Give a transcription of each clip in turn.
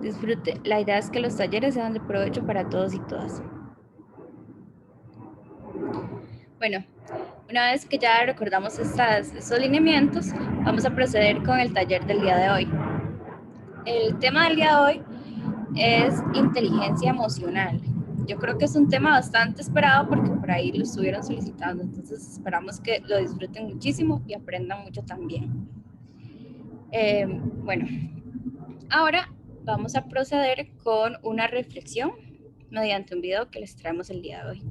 Disfrute. La idea es que los talleres sean de provecho para todos y todas. Bueno, una vez que ya recordamos estos lineamientos, vamos a proceder con el taller del día de hoy. El tema del día de hoy es inteligencia emocional. Yo creo que es un tema bastante esperado porque por ahí lo estuvieron solicitando, entonces esperamos que lo disfruten muchísimo y aprendan mucho también. Bueno, ahora vamos a proceder con una reflexión mediante un video que les traemos el día de hoy.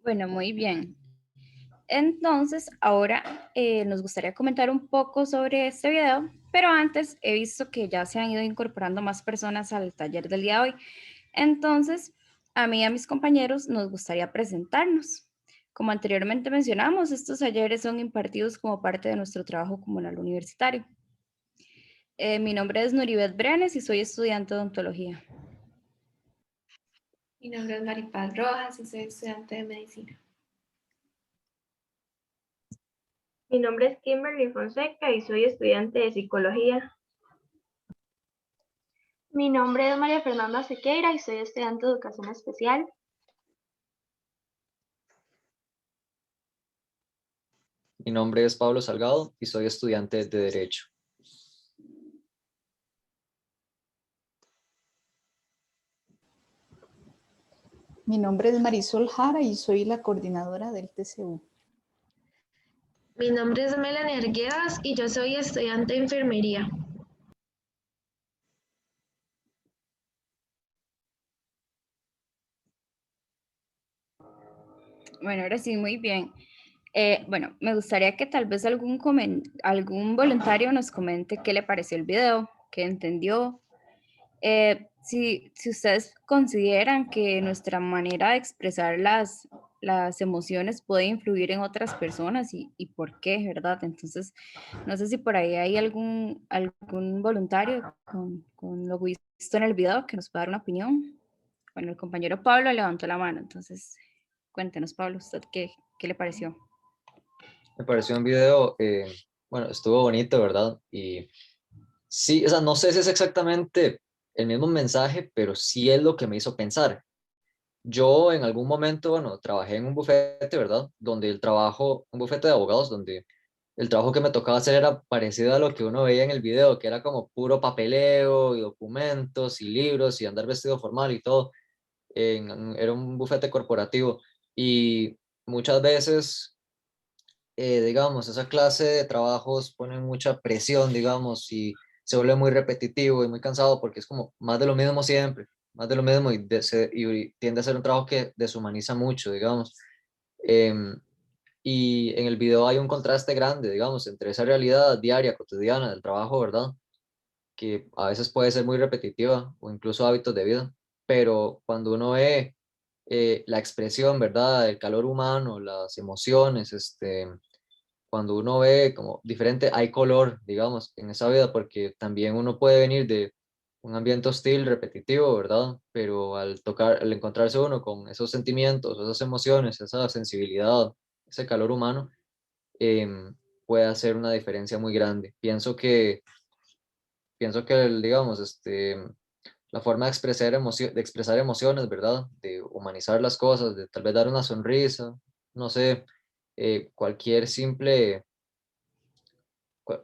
Bueno, muy bien. Entonces, ahora nos gustaría comentar un poco sobre este video, pero antes he visto que ya se han ido incorporando más personas al taller del día de hoy. Entonces, a mí y a mis compañeros nos gustaría presentarnos. Como anteriormente mencionamos, estos talleres son impartidos como parte de nuestro trabajo comunal universitario. Mi nombre es Nuribet Brenes y soy estudiante de odontología. Mi nombre es Maripaz Rojas y soy estudiante de medicina. Mi nombre es Kimberly Fonseca y soy estudiante de psicología. Mi nombre es María Fernanda Sequeira y soy estudiante de educación especial. Mi nombre es Pablo Salgado y soy estudiante de Derecho. Mi nombre es Marisol Jara y soy la coordinadora del TCU. Mi nombre es Melanie Arguedas y yo soy estudiante de enfermería. Bueno, ahora sí, muy bien. Bueno, me gustaría que tal vez algún voluntario nos comente qué le pareció el video, qué entendió. Si ustedes consideran que nuestra manera de expresar las emociones puede influir en otras personas y por qué, ¿verdad? Entonces, no sé si por ahí hay algún voluntario con lo visto en el video que nos pueda dar una opinión. Bueno, el compañero Pablo levantó la mano, entonces cuéntenos, Pablo, ¿usted qué le pareció? Me pareció un video, bueno, estuvo bonito, ¿verdad? Y sí, o sea, no sé si es exactamente el mismo mensaje, pero sí es lo que me hizo pensar. Yo en algún momento, bueno, trabajé en un bufete, ¿verdad? Donde el trabajo, un bufete de abogados, donde el trabajo que me tocaba hacer era parecido a lo que uno veía en el video, que era como puro papeleo y documentos y libros y andar vestido formal y todo. Era un bufete corporativo y muchas veces, digamos, esa clase de trabajos pone mucha presión, digamos, y se vuelve muy repetitivo y muy cansado porque es como más de lo mismo siempre, más de lo mismo y tiende a ser un trabajo que deshumaniza mucho, digamos. Em, y en el video hay un contraste grande, digamos, entre esa realidad diaria, cotidiana del trabajo, ¿verdad? Que a veces puede ser muy repetitiva o incluso hábitos de vida, pero cuando uno ve la expresión, ¿verdad? El calor humano, las emociones, cuando uno ve como diferente, hay color, digamos, en esa vida, porque también uno puede venir de un ambiente hostil, repetitivo, ¿verdad? Pero al encontrarse uno con esos sentimientos, esas emociones, esa sensibilidad, ese calor humano, puede hacer una diferencia muy grande. Pienso que digamos, la forma de de expresar emociones, ¿verdad? De humanizar las cosas, de tal vez dar una sonrisa, no sé, cualquier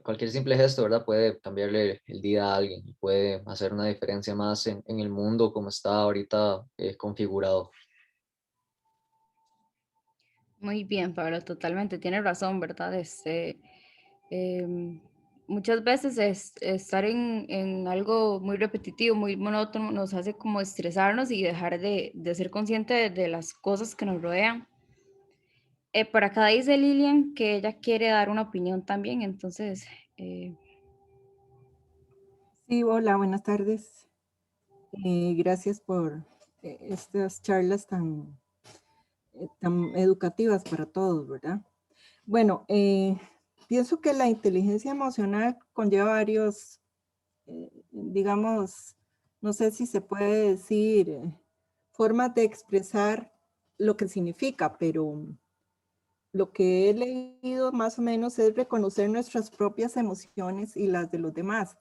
cualquier simple gesto, ¿verdad? Puede cambiarle el día a alguien, puede hacer una diferencia más en el mundo como está ahorita configurado. Muy bien, Pablo, totalmente, tiene razón, ¿verdad? Em, muchas veces estar en algo muy repetitivo, muy monótono, nos hace como estresarnos y dejar de ser consciente de las cosas que nos rodean. Por acá dice Lilian que ella quiere dar una opinión también, entonces, Sí, hola, buenas tardes. Gracias por estas charlas tan tan educativas para todos, ¿verdad? Bueno, pienso que la inteligencia emocional conlleva varios, digamos, no sé si se puede decir, formas de expresar lo que significa, pero lo que he leído más o menos es reconocer nuestras propias emociones y las de los demás,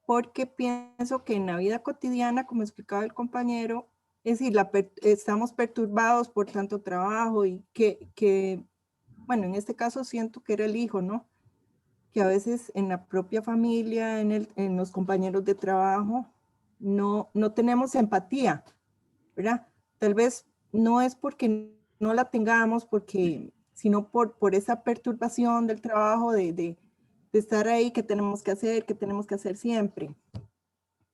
porque pienso que en la vida cotidiana, como explicaba el compañero, es decir, estamos perturbados por tanto trabajo y bueno, en este caso siento que era el hijo, ¿no? Que a veces en la propia familia, en los compañeros de trabajo, no tenemos empatía, ¿verdad? Tal vez no es porque no la tengamos, sino por esa perturbación del trabajo, de estar ahí, que tenemos que hacer siempre.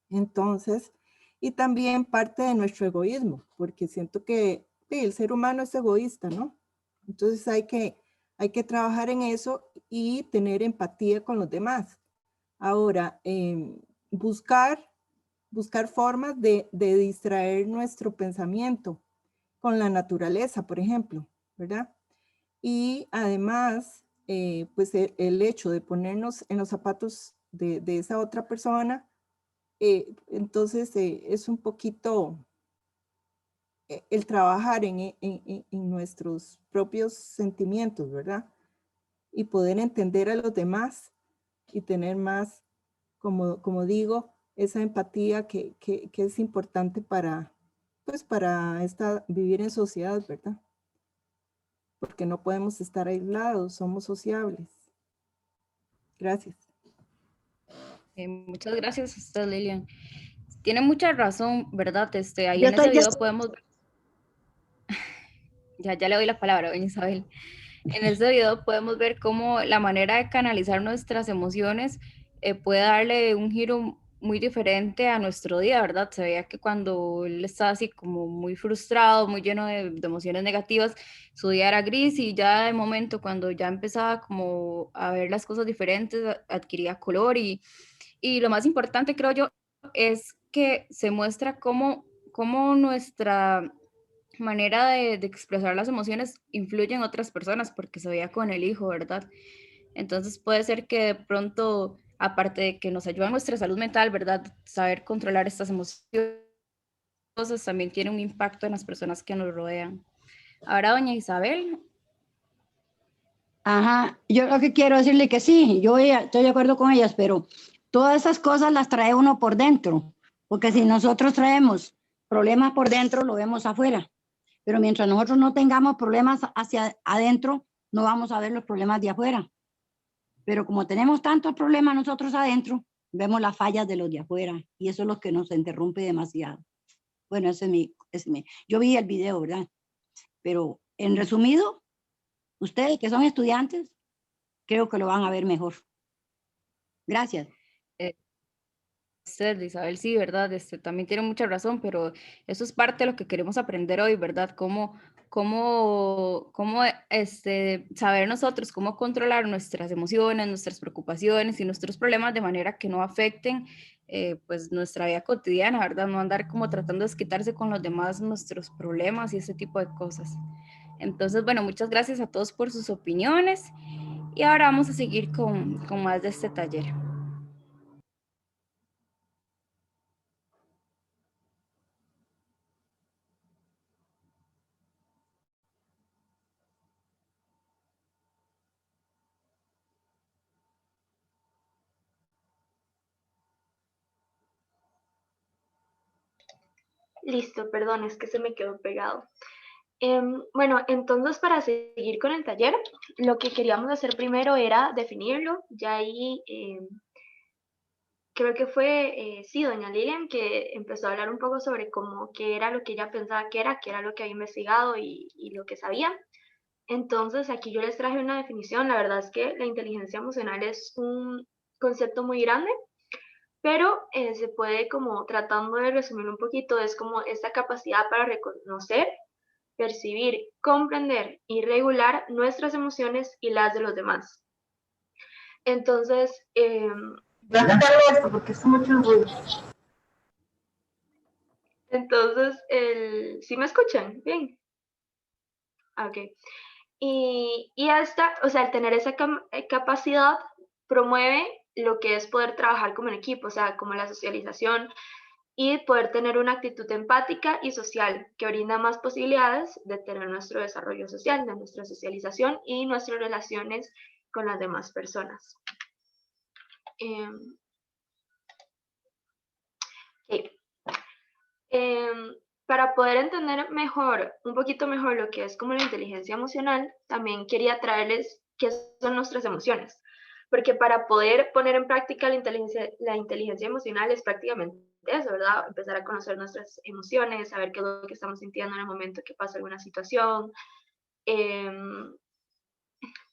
Entonces, y también parte de nuestro egoísmo, porque siento que sí, el ser humano es egoísta, ¿no? Entonces hay que trabajar en eso y tener empatía con los demás. Ahora, buscar formas de distraer nuestro pensamiento con la naturaleza, por ejemplo, ¿verdad? Y además, pues el hecho de ponernos en los zapatos de esa otra persona, entonces es un poquito el trabajar en nuestros propios sentimientos, ¿verdad? Y poder entender a los demás y tener más, como digo, esa empatía que es importante pues para vivir en sociedad, ¿verdad? Porque no podemos estar aislados, somos sociables. Gracias. Muchas gracias a usted, Lilian. Tiene mucha razón, ¿verdad? Ahí Yo en ese estoy, video podemos, ya le doy la palabra, doña Isabel. En este video podemos ver cómo la manera de canalizar nuestras emociones puede darle un giro muy diferente a nuestro día, ¿verdad? Se veía que cuando él estaba así como muy frustrado, muy lleno de emociones negativas, su día era gris y ya de momento cuando ya empezaba como a ver las cosas diferentes, adquiría color y lo más importante creo yo es que se muestra cómo nuestra manera de expresar las emociones influye en otras personas, porque se veía con el hijo, ¿verdad? Entonces puede ser que de pronto, aparte de que nos ayuda a nuestra salud mental, ¿verdad? Saber controlar estas emociones también tiene un impacto en las personas que nos rodean. Ahora, doña Isabel. ajá, yo lo que quiero decirle que sí, estoy de acuerdo con ellas, pero todas esas cosas las trae uno por dentro, porque si nosotros traemos problemas por dentro, lo vemos afuera, pero mientras nosotros no tengamos problemas hacia adentro, no vamos a ver los problemas de afuera. Pero como tenemos tantos problemas nosotros adentro, vemos las fallas de los de afuera y eso es lo que nos interrumpe demasiado. Bueno, yo vi el video, ¿verdad? Pero en resumido, ustedes que son estudiantes, creo que lo van a ver mejor. Gracias. Usted, Isabel, sí, ¿verdad? También tiene mucha razón, pero eso es parte de lo que queremos aprender hoy, ¿verdad? Cómo saber nosotros cómo controlar nuestras emociones, nuestras preocupaciones y nuestros problemas de manera que no afecten pues nuestra vida cotidiana, ¿verdad? No andar como tratando de quitarse con los demás nuestros problemas y ese tipo de cosas. Entonces, bueno, muchas gracias a todos por sus opiniones y ahora vamos a seguir con más de este taller. Listo, perdón, es que se me quedó pegado. Bueno, entonces para seguir con el taller, lo que queríamos hacer primero era definirlo. Ya ahí creo que fue, sí, doña Lilian, que empezó a hablar un poco sobre qué era lo que ella pensaba que era lo que había investigado y lo que sabía. Entonces aquí yo les traje una definición. La verdad es que la inteligencia emocional es un concepto muy grande, pero se puede como tratando de resumir un poquito, es como esta capacidad para reconocer, percibir, comprender y regular nuestras emociones y las de los demás. Entonces, Voy a quitarle esto porque es mucho ruido. ¿sí me escuchan? Bien. Ok. Y esta, o sea, el tener esa capacidad promueve lo que es poder trabajar como en equipo, o sea, como la socialización y poder tener una actitud empática y social que brinda más posibilidades de tener nuestro desarrollo social, de nuestra socialización y nuestras relaciones con las demás personas. Ok. Para poder entender mejor, un poquito mejor lo que es como la inteligencia emocional, también quería traerles qué son nuestras emociones, porque para poder poner en práctica la inteligencia emocional es prácticamente eso, ¿verdad? Empezar a conocer nuestras emociones, saber qué es lo que estamos sintiendo en el momento que pasa alguna situación,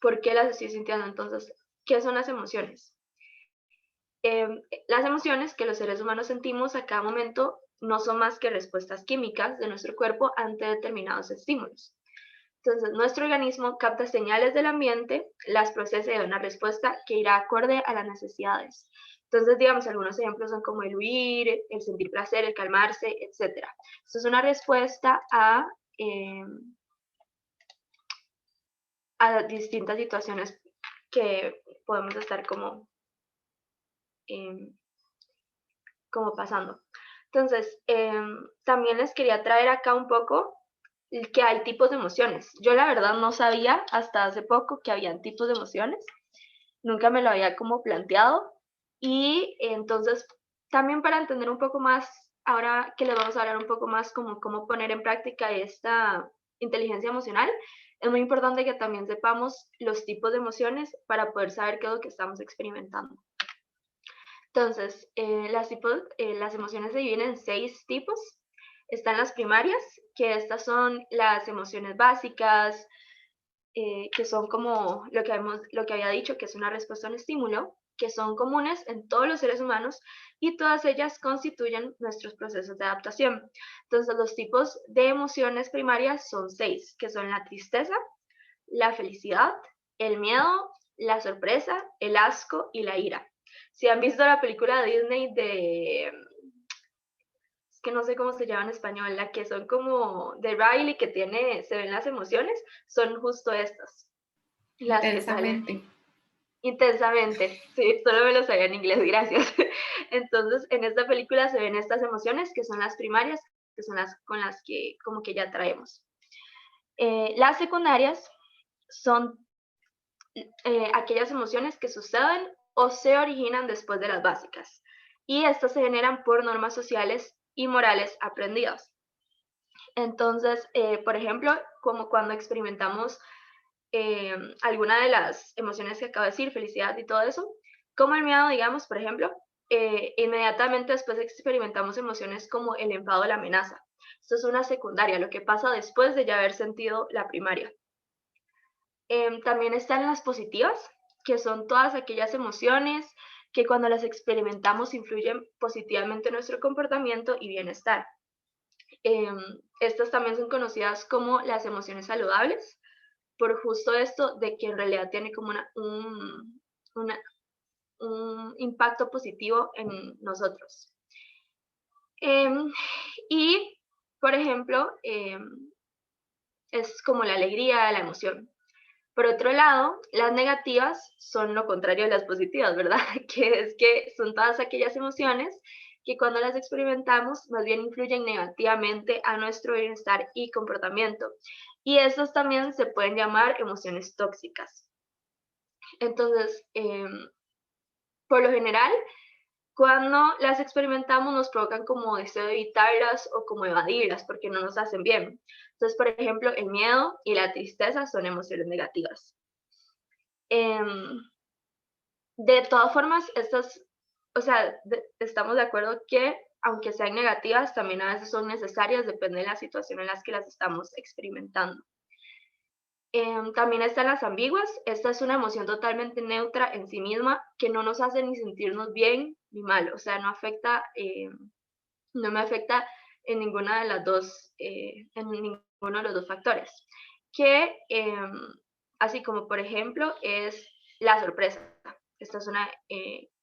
por qué las estoy sintiendo. Entonces, ¿qué son las emociones? Las emociones que los seres humanos sentimos a cada momento no son más que respuestas químicas de nuestro cuerpo ante determinados estímulos. Entonces, nuestro organismo capta señales del ambiente, las procesa y da una respuesta que irá acorde a las necesidades. Entonces, digamos, algunos ejemplos son como el huir, el sentir placer, el calmarse, etc. Esto es una respuesta a distintas situaciones que podemos estar como pasando. Entonces, también les quería traer acá un poco que hay tipos de emociones. Yo la verdad no sabía hasta hace poco que habían tipos de emociones. Nunca me lo había como planteado. Y entonces, también para entender un poco más, ahora que les vamos a hablar un poco más como cómo poner en práctica esta inteligencia emocional, es muy importante que también sepamos los tipos de emociones para poder saber qué es lo que estamos experimentando. Entonces, las emociones se dividen en 6 tipos. Están las primarias, que estas son las emociones básicas, que son como lo que había dicho, que es una respuesta a un estímulo, que son comunes en todos los seres humanos y todas ellas constituyen nuestros procesos de adaptación. Entonces, los tipos de emociones primarias son 6, que son la tristeza, la felicidad, el miedo, la sorpresa, el asco y la ira. Si han visto la película de Disney es que no sé cómo se llama en español, la que son como de Riley, que se ven las emociones, son justo estas. Las que salen intensamente. Sí, solo me lo sabía en inglés, gracias. Entonces, en esta película se ven estas emociones, que son las primarias, que son las con las que como que ya traemos. Las secundarias son aquellas emociones que suceden o se originan después de las básicas, y estas se generan por normas sociales y morales aprendidas. Entonces, por ejemplo, como cuando experimentamos alguna de las emociones que acabo de decir, felicidad y todo eso, como el miedo, digamos, por ejemplo, inmediatamente después experimentamos emociones como el enfado o la amenaza. Esto es una secundaria, lo que pasa después de ya haber sentido la primaria. También están las positivas, que son todas aquellas emociones que cuando las experimentamos influyen positivamente en nuestro comportamiento y bienestar. Estas también son conocidas como las emociones saludables, por justo esto de que en realidad tiene como un impacto positivo en nosotros. Y, por ejemplo, es como la alegría, la emoción. Por otro lado, las negativas son lo contrario de las positivas, ¿verdad? Que es que son todas aquellas emociones que cuando las experimentamos más bien influyen negativamente a nuestro bienestar y comportamiento. Y estas también se pueden llamar emociones tóxicas. Entonces, por lo general, cuando las experimentamos nos provocan como deseo de evitarlas o como evadirlas porque no nos hacen bien. Entonces, por ejemplo, el miedo y la tristeza son emociones negativas. De todas formas, estamos de acuerdo que aunque sean negativas, también a veces son necesarias, depende de la situación en la que las estamos experimentando. También están las ambiguas. Esta es una emoción totalmente neutra en sí misma que no nos hace ni sentirnos bien ni mal, o sea, no me afecta en ninguna de las dos, en ninguno de los dos factores. Que, así como por ejemplo, es la sorpresa. Esta es una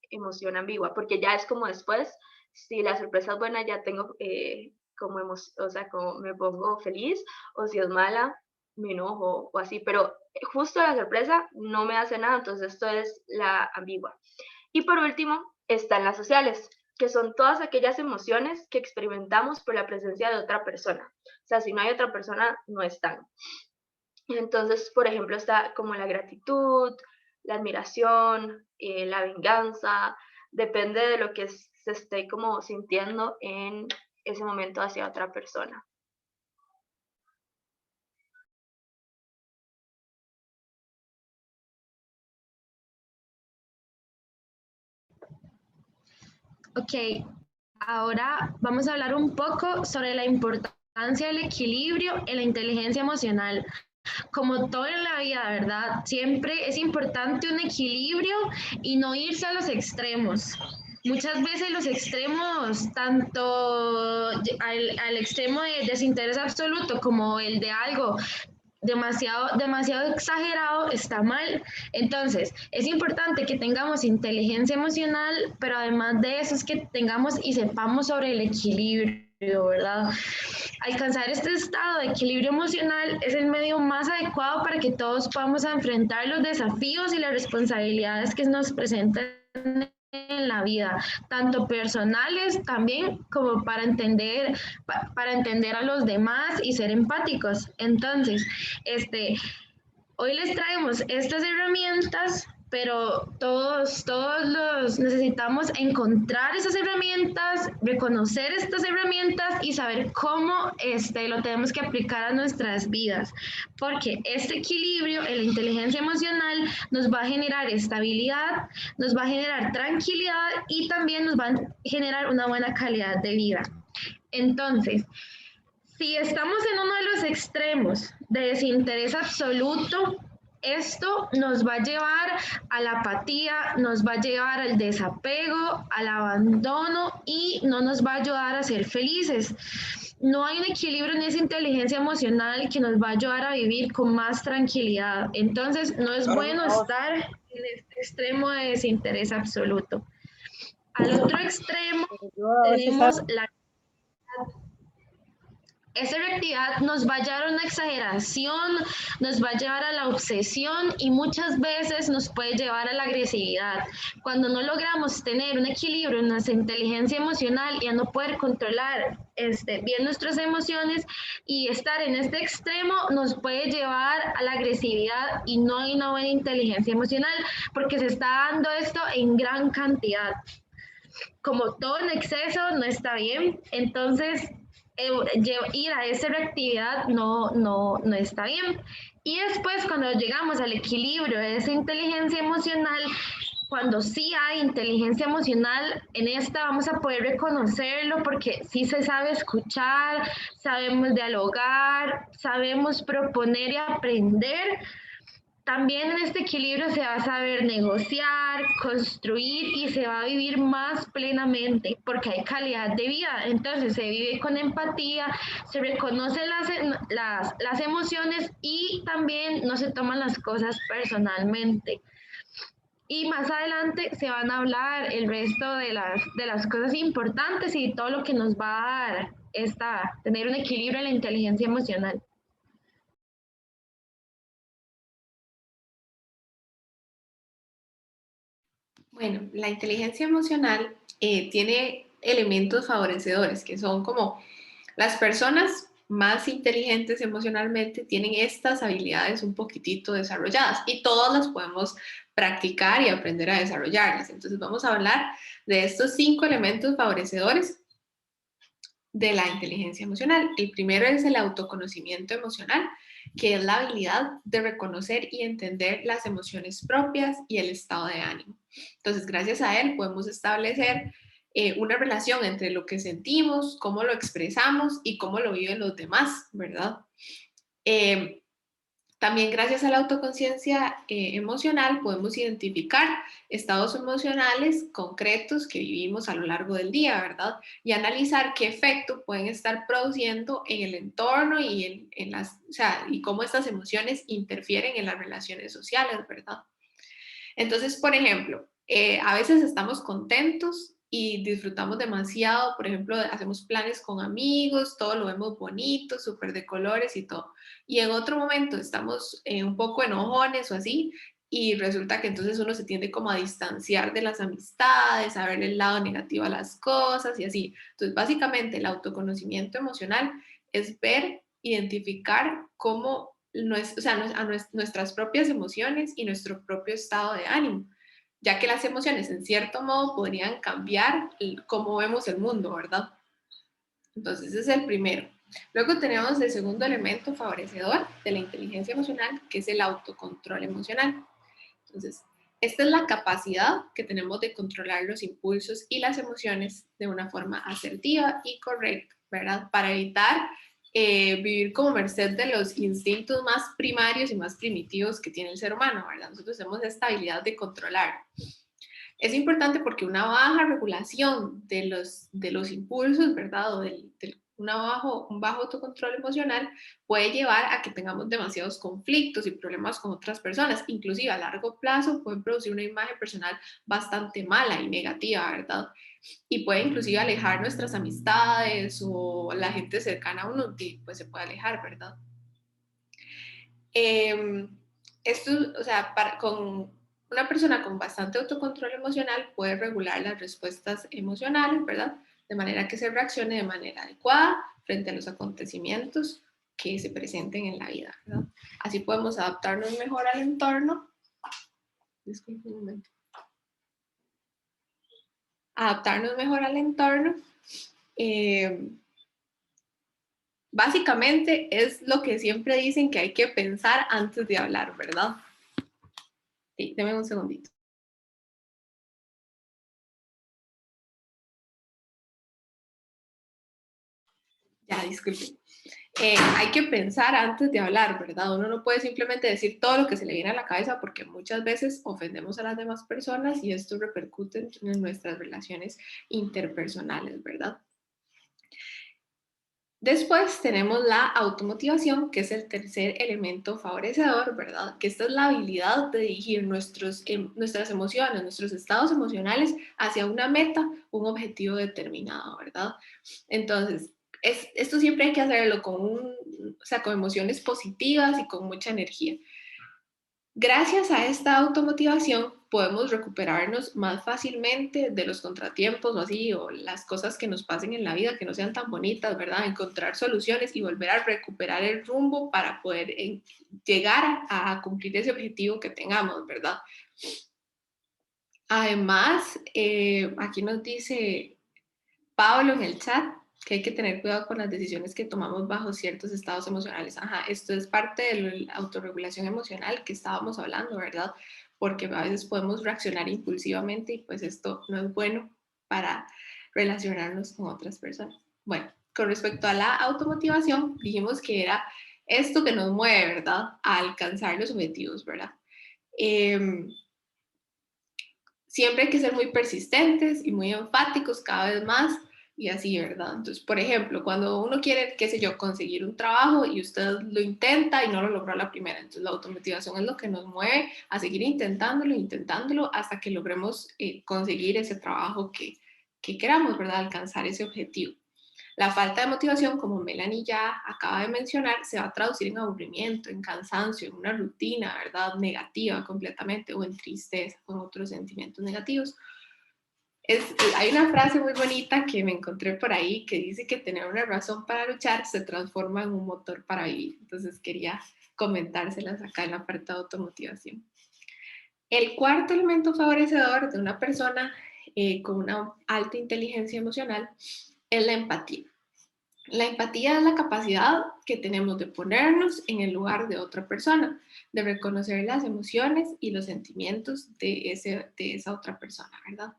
emoción ambigua, porque ya es como después, si la sorpresa es buena, ya tengo como me pongo feliz, o si es mala, me enojo o así, pero justo la sorpresa no me hace nada, entonces esto es la ambigua. Y por último, están las sociales, que son todas aquellas emociones que experimentamos por la presencia de otra persona. O sea, si no hay otra persona, no están. Entonces, por ejemplo, está como la gratitud, la admiración, la venganza, depende de lo que se esté como sintiendo en ese momento hacia otra persona. Ok, ahora vamos a hablar un poco sobre la importancia del equilibrio en la inteligencia emocional. Como todo en la vida, ¿verdad? Siempre es importante un equilibrio y no irse a los extremos. Muchas veces los extremos, tanto al extremo de desinterés absoluto como el de algo demasiado exagerado, está mal. Entonces, es importante que tengamos inteligencia emocional, pero además de eso es que tengamos y sepamos sobre el equilibrio, ¿verdad? Alcanzar este estado de equilibrio emocional es el medio más adecuado para que todos podamos enfrentar los desafíos y las responsabilidades que nos presentan en la vida, tanto personales también como para entender a los demás y ser empáticos. Entonces, hoy les traemos estas herramientas, pero todos necesitamos encontrar esas herramientas, reconocer estas herramientas y saber cómo lo tenemos que aplicar a nuestras vidas, porque este equilibrio en la inteligencia emocional nos va a generar estabilidad, nos va a generar tranquilidad y también nos va a generar una buena calidad de vida. Entonces, si estamos en uno de los extremos de desinterés absoluto, esto nos va a llevar a la apatía, nos va a llevar al desapego, al abandono y no nos va a ayudar a ser felices. No hay un equilibrio en esa inteligencia emocional que nos va a ayudar a vivir con más tranquilidad. Entonces, no es bueno estar en este extremo de desinterés absoluto. Al otro extremo tenemos la... Esa reactividad nos va a llevar a una exageración, nos va a llevar a la obsesión y muchas veces nos puede llevar a la agresividad. Cuando no logramos tener un equilibrio en nuestra inteligencia emocional y a no poder controlar bien nuestras emociones y estar en este extremo nos puede llevar a la agresividad y no hay una buena inteligencia emocional porque se está dando esto en gran cantidad. Como todo en exceso no está bien, entonces ir a esa reactividad no está bien. Y después cuando llegamos al equilibrio de esa inteligencia emocional, cuando sí hay inteligencia emocional, en esta vamos a poder reconocerlo porque sí se sabe escuchar, sabemos dialogar, sabemos proponer y aprender. También en este equilibrio se va a saber negociar, construir y se va a vivir más plenamente porque hay calidad de vida. Entonces se vive con empatía, se reconocen las emociones y también no se toman las cosas personalmente. Y más adelante se van a hablar el resto de las cosas importantes y todo lo que nos va a dar tener un equilibrio en la inteligencia emocional. Bueno, la inteligencia emocional tiene elementos favorecedores, que son como las personas más inteligentes emocionalmente tienen estas habilidades un poquitito desarrolladas y todas las podemos practicar y aprender a desarrollarlas. Entonces vamos a hablar de estos 5 elementos favorecedores de la inteligencia emocional. El primero es el autoconocimiento emocional, que es la habilidad de reconocer y entender las emociones propias y el estado de ánimo. Entonces, gracias a él podemos establecer una relación entre lo que sentimos, cómo lo expresamos y cómo lo viven los demás, ¿verdad? También gracias a la autoconciencia emocional podemos identificar estados emocionales concretos que vivimos a lo largo del día, ¿verdad? Y analizar qué efecto pueden estar produciendo en el entorno y y cómo estas emociones interfieren en las relaciones sociales, ¿verdad? Entonces, por ejemplo, a veces estamos contentos y disfrutamos demasiado. Por ejemplo, hacemos planes con amigos, todo lo vemos bonito, súper de colores y todo. Y en otro momento estamos un poco enojones o así, y resulta que entonces uno se tiende como a distanciar de las amistades, a ver el lado negativo a las cosas y así. Entonces, básicamente el autoconocimiento emocional es ver, identificar cómo nuestras propias emociones y nuestro propio estado de ánimo, ya que las emociones en cierto modo podrían cambiar cómo vemos el mundo, ¿verdad? Entonces ese es el primero. Luego tenemos el segundo elemento favorecedor de la inteligencia emocional, que es el autocontrol emocional. Entonces, esta es la capacidad que tenemos de controlar los impulsos y las emociones de una forma asertiva y correcta, ¿verdad? Para evitar vivir como merced de los instintos más primarios y más primitivos que tiene el ser humano, ¿verdad? Nosotros tenemos esta habilidad de controlar. Es importante porque una baja regulación de los impulsos, ¿verdad? O un bajo autocontrol emocional puede llevar a que tengamos demasiados conflictos y problemas con otras personas. Inclusive a largo plazo pueden producir una imagen personal bastante mala y negativa, ¿verdad? Y puede inclusive alejar nuestras amistades o la gente cercana a uno, pues se puede alejar, ¿verdad? Esto, o sea, con una persona con bastante autocontrol emocional puede regular las respuestas emocionales, ¿verdad? De manera que se reaccione de manera adecuada frente a los acontecimientos que se presenten en la vida, ¿verdad? Así podemos adaptarnos mejor al entorno. Disculpe un momento. Adaptarnos mejor al entorno. Básicamente es lo que siempre dicen que hay que pensar antes de hablar, ¿verdad? Sí, denme un segundito. Ya, disculpen. Hay que pensar antes de hablar, ¿verdad? Uno no puede simplemente decir todo lo que se le viene a la cabeza porque muchas veces ofendemos a las demás personas y esto repercute en nuestras relaciones interpersonales, ¿verdad? Después tenemos la automotivación, que es el tercer elemento favorecedor, ¿verdad? Que esta es la habilidad de dirigir nuestras emociones, nuestros estados emocionales hacia una meta, un objetivo determinado, ¿verdad? Entonces, esto siempre hay que hacerlo con emociones positivas y con mucha energía. Gracias a esta automotivación podemos recuperarnos más fácilmente de los contratiempos o así, o las cosas que nos pasen en la vida que no sean tan bonitas, ¿verdad? Encontrar soluciones y volver a recuperar el rumbo para poder llegar a cumplir ese objetivo que tengamos, ¿verdad? Además, aquí nos dice Pablo en el chat que hay que tener cuidado con las decisiones que tomamos bajo ciertos estados emocionales. Ajá, esto es parte de la autorregulación emocional que estábamos hablando, ¿verdad? Porque a veces podemos reaccionar impulsivamente y pues esto no es bueno para relacionarnos con otras personas. Bueno, con respecto a la automotivación, dijimos que era esto que nos mueve, ¿verdad? A alcanzar los objetivos, ¿verdad? Siempre hay que ser muy persistentes y muy enfáticos cada vez más y así, ¿verdad? Entonces, por ejemplo, cuando uno quiere, qué sé yo, conseguir un trabajo y usted lo intenta y no lo logró a la primera, entonces la automotivación es lo que nos mueve a seguir intentándolo hasta que logremos conseguir ese trabajo que queramos, ¿verdad? Alcanzar ese objetivo. La falta de motivación, como Melanie ya acaba de mencionar, se va a traducir en aburrimiento, en cansancio, en una rutina, ¿verdad? Negativa completamente, o en tristeza, con otros sentimientos negativos. Hay una frase muy bonita que me encontré por ahí que dice que tener una razón para luchar se transforma en un motor para vivir. Entonces quería comentárselas acá en la parte de automotivación. El cuarto elemento favorecedor de una persona con una alta inteligencia emocional es la empatía. La empatía es la capacidad que tenemos de ponernos en el lugar de otra persona, de reconocer las emociones y los sentimientos de esa otra persona, ¿verdad?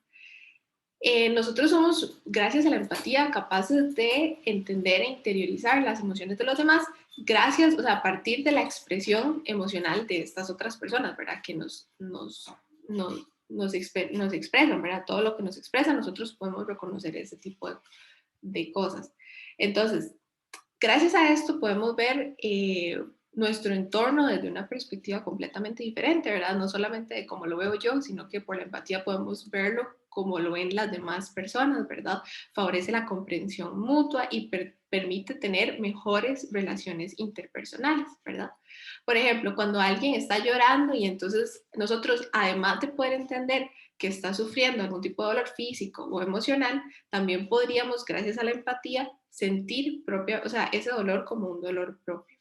Nosotros somos, gracias a la empatía, capaces de entender e interiorizar las emociones de los demás, gracias, o sea, a partir de la expresión emocional de estas otras personas, ¿verdad? Que nos expresan, ¿verdad? Todo lo que nos expresa, nosotros podemos reconocer ese tipo de cosas. Entonces, gracias a esto podemos ver nuestro entorno desde una perspectiva completamente diferente, ¿verdad? No solamente de cómo lo veo yo, sino que por la empatía podemos verlo como lo ven las demás personas, ¿verdad? Favorece la comprensión mutua y permite tener mejores relaciones interpersonales, ¿verdad? Por ejemplo, cuando alguien está llorando y entonces nosotros, además de poder entender que está sufriendo algún tipo de dolor físico o emocional, también podríamos, gracias a la empatía, sentir ese dolor como un dolor propio.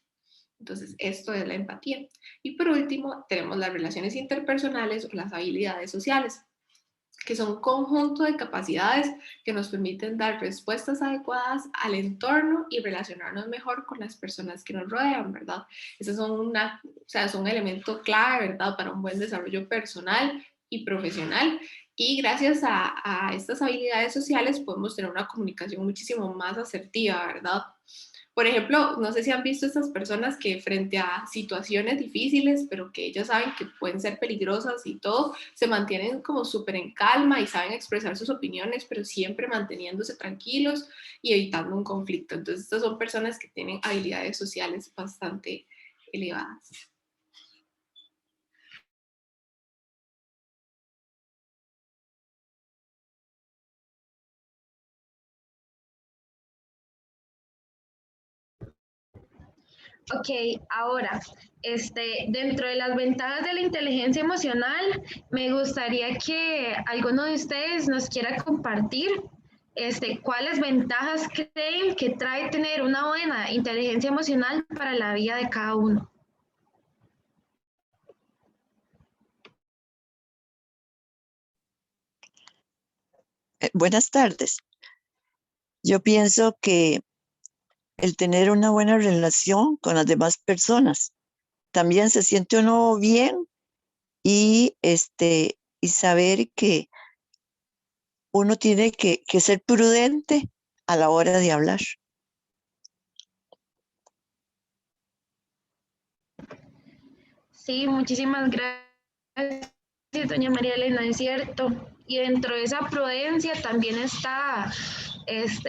Entonces, esto es la empatía. Y por último, tenemos las relaciones interpersonales o las habilidades sociales, que son un conjunto de capacidades que nos permiten dar respuestas adecuadas al entorno y relacionarnos mejor con las personas que nos rodean, ¿verdad? Esos son un elemento clave, ¿verdad?, para un buen desarrollo personal y profesional. Y gracias a estas habilidades sociales podemos tener una comunicación muchísimo más asertiva, ¿verdad? Por ejemplo, no sé si han visto estas personas que frente a situaciones difíciles, pero que ellas saben que pueden ser peligrosas y todo, se mantienen como súper en calma y saben expresar sus opiniones, pero siempre manteniéndose tranquilos y evitando un conflicto. Entonces, estas son personas que tienen habilidades sociales bastante elevadas. Ok, ahora, dentro de las ventajas de la inteligencia emocional, me gustaría que alguno de ustedes nos quiera compartir cuáles ventajas creen que trae tener una buena inteligencia emocional para la vida de cada uno. Buenas tardes. Yo pienso que el tener una buena relación con las demás personas, también se siente uno bien y saber que uno tiene que ser prudente a la hora de hablar. Sí, muchísimas gracias, doña María Elena, es cierto. Y dentro de esa prudencia también está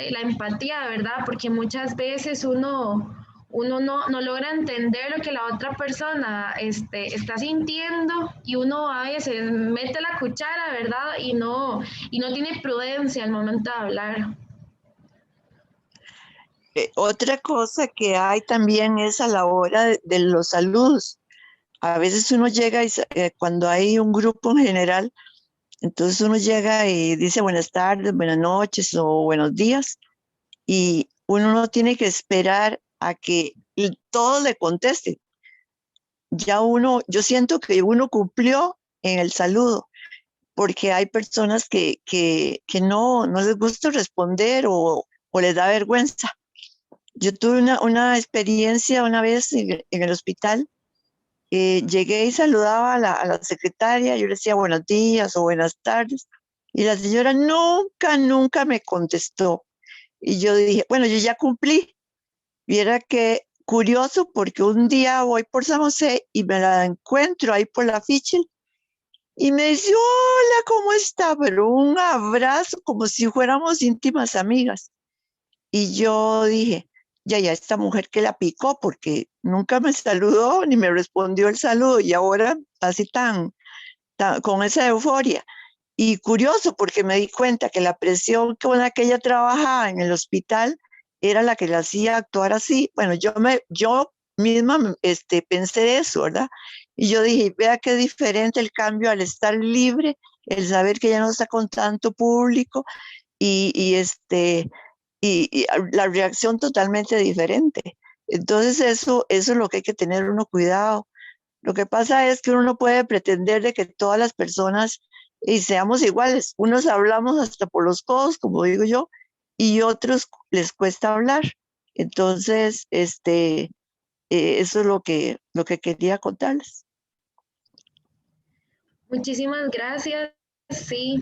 la empatía, ¿verdad? Porque muchas veces uno no logra entender lo que la otra persona está sintiendo y uno a veces mete la cuchara, ¿verdad? Y no tiene prudencia al momento de hablar. Otra cosa que hay también es a la hora de los saludos. A veces uno llega y cuando hay un grupo en general, entonces uno llega y dice buenas tardes, buenas noches o buenos días y uno no tiene que esperar a que todos le contesten. Yo siento que uno cumplió en el saludo, porque hay personas que no les gusta responder o les da vergüenza. Yo tuve una experiencia una vez en el hospital. Llegué y saludaba a la secretaria, yo le decía buenos días o buenas tardes, y la señora nunca me contestó. Y yo dije, bueno, yo ya cumplí. Viera que curioso, porque un día voy por San José y me la encuentro ahí por la Fichel, y me dice, hola, ¿cómo está? Pero un abrazo como si fuéramos íntimas amigas. Y yo dije, ya, esta mujer que la picó, porque nunca me saludó ni me respondió el saludo y ahora así tan con esa euforia. Y curioso, porque me di cuenta que la presión con la que ella trabajaba en el hospital era la que la hacía actuar así. Bueno, yo misma pensé eso, ¿verdad? Y yo dije, vea qué diferente el cambio al estar libre, el saber que ya no está con tanto público y la reacción totalmente diferente. Entonces eso es lo que hay que tener uno cuidado. Lo que pasa es que uno no puede pretender de que todas las personas seamos iguales. Unos hablamos hasta por los codos, como digo yo, y otros les cuesta hablar. Entonces, eso es lo que quería contarles. Muchísimas gracias. Sí,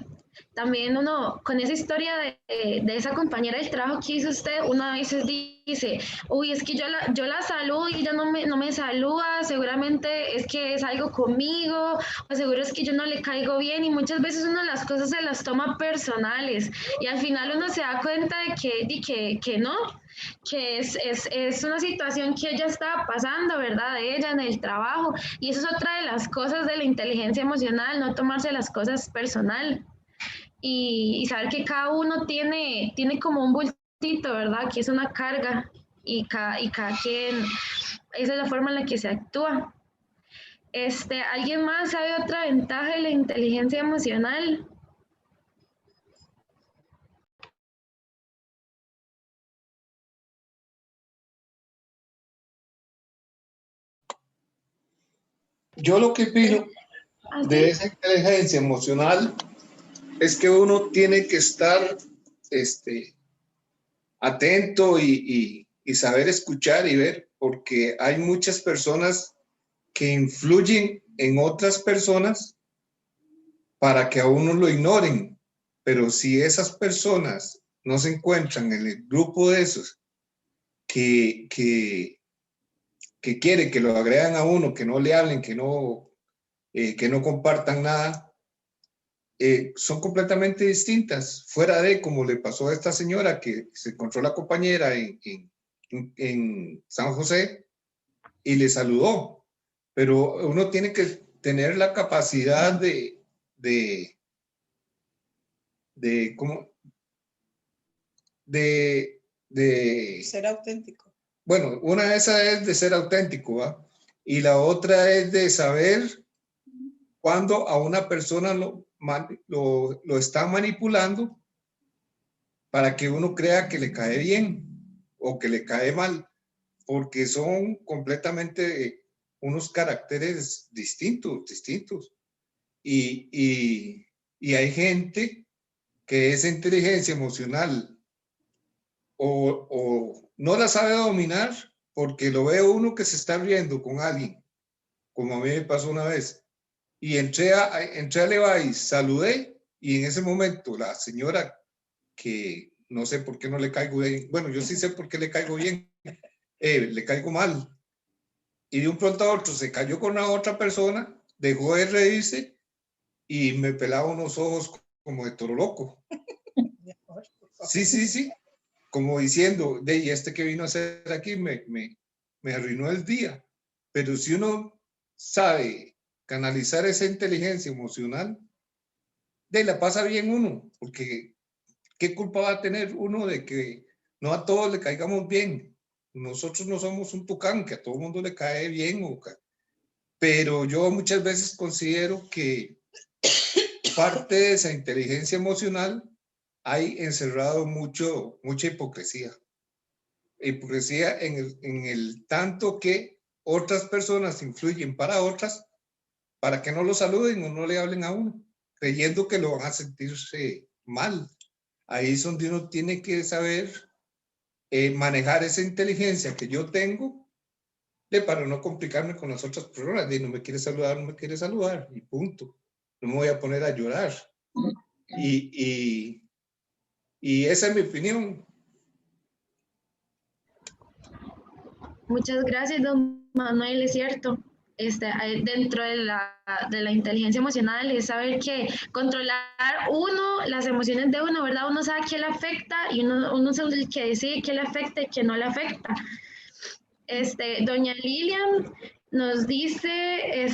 también uno, con esa historia de esa compañera del trabajo que hizo usted, uno a veces dice, uy, es que yo la saludo y ella no me saluda, seguramente es que es algo conmigo, o seguro es que yo no le caigo bien, y muchas veces uno las cosas se las toma personales, y al final uno se da cuenta de que no, que es una situación que ella estaba pasando, ¿verdad? De ella en el trabajo, y eso es otra de las cosas de la inteligencia emocional, no tomarse las cosas personal. y saber que cada uno tiene como un bultito, ¿verdad? Que es una carga y cada quien, esa es la forma en la que se actúa. ¿Alguien más sabe otra ventaja de la inteligencia emocional? Yo lo que opino de esa inteligencia emocional es que uno tiene que estar atento y saber escuchar y ver, porque hay muchas personas que influyen en otras personas para que a uno lo ignoren, pero si esas personas no se encuentran en el grupo de esos que quieren que lo agregan a uno, que no le hablen, que no compartan nada, son completamente distintas, fuera de como le pasó a esta señora que se encontró la compañera en San José y le saludó, pero uno tiene que tener la capacidad de ser auténtico. Bueno, una de esas es de ser auténtico, ¿va? Y la otra es de saber cuando a una persona lo está manipulando para que uno crea que le cae bien o que le cae mal, porque son completamente unos caracteres distintos. Y hay gente que esa inteligencia emocional o no la sabe dominar porque lo ve uno que se está riendo con alguien, como a mí me pasó una vez, y entré a Levi's, saludé, y en ese momento la señora, que no sé por qué no le caigo bien, bueno, yo sí sé por qué le caigo bien, le caigo mal, y de un pronto a otro se cayó con una otra persona, dejó de reírse, y me pelaba unos ojos como de toro loco. Sí, como diciendo, ¿y este que vino a hacer aquí me arruinó el día? Pero si uno sabe canalizar esa inteligencia emocional, la pasa bien uno, porque ¿qué culpa va a tener uno de que no a todos le caigamos bien? Nosotros no somos un tucán que a todo el mundo le cae bien, pero yo muchas veces considero que parte de esa inteligencia emocional hay encerrado mucha hipocresía. Hipocresía en el tanto que otras personas influyen para otras para que no lo saluden o no le hablen a uno, creyendo que lo van a sentirse mal. Ahí es donde uno tiene que saber manejar esa inteligencia que yo tengo para no complicarme con las otras personas. No me quiere saludar, y punto. No me voy a poner a llorar. Y esa es mi opinión. Muchas gracias, don Manuel, es cierto. Dentro de la inteligencia emocional es saber que controlar las emociones de uno, ¿verdad? Uno sabe qué le afecta y uno es el que decide qué le afecta y qué no le afecta. Doña Lilian nos dice,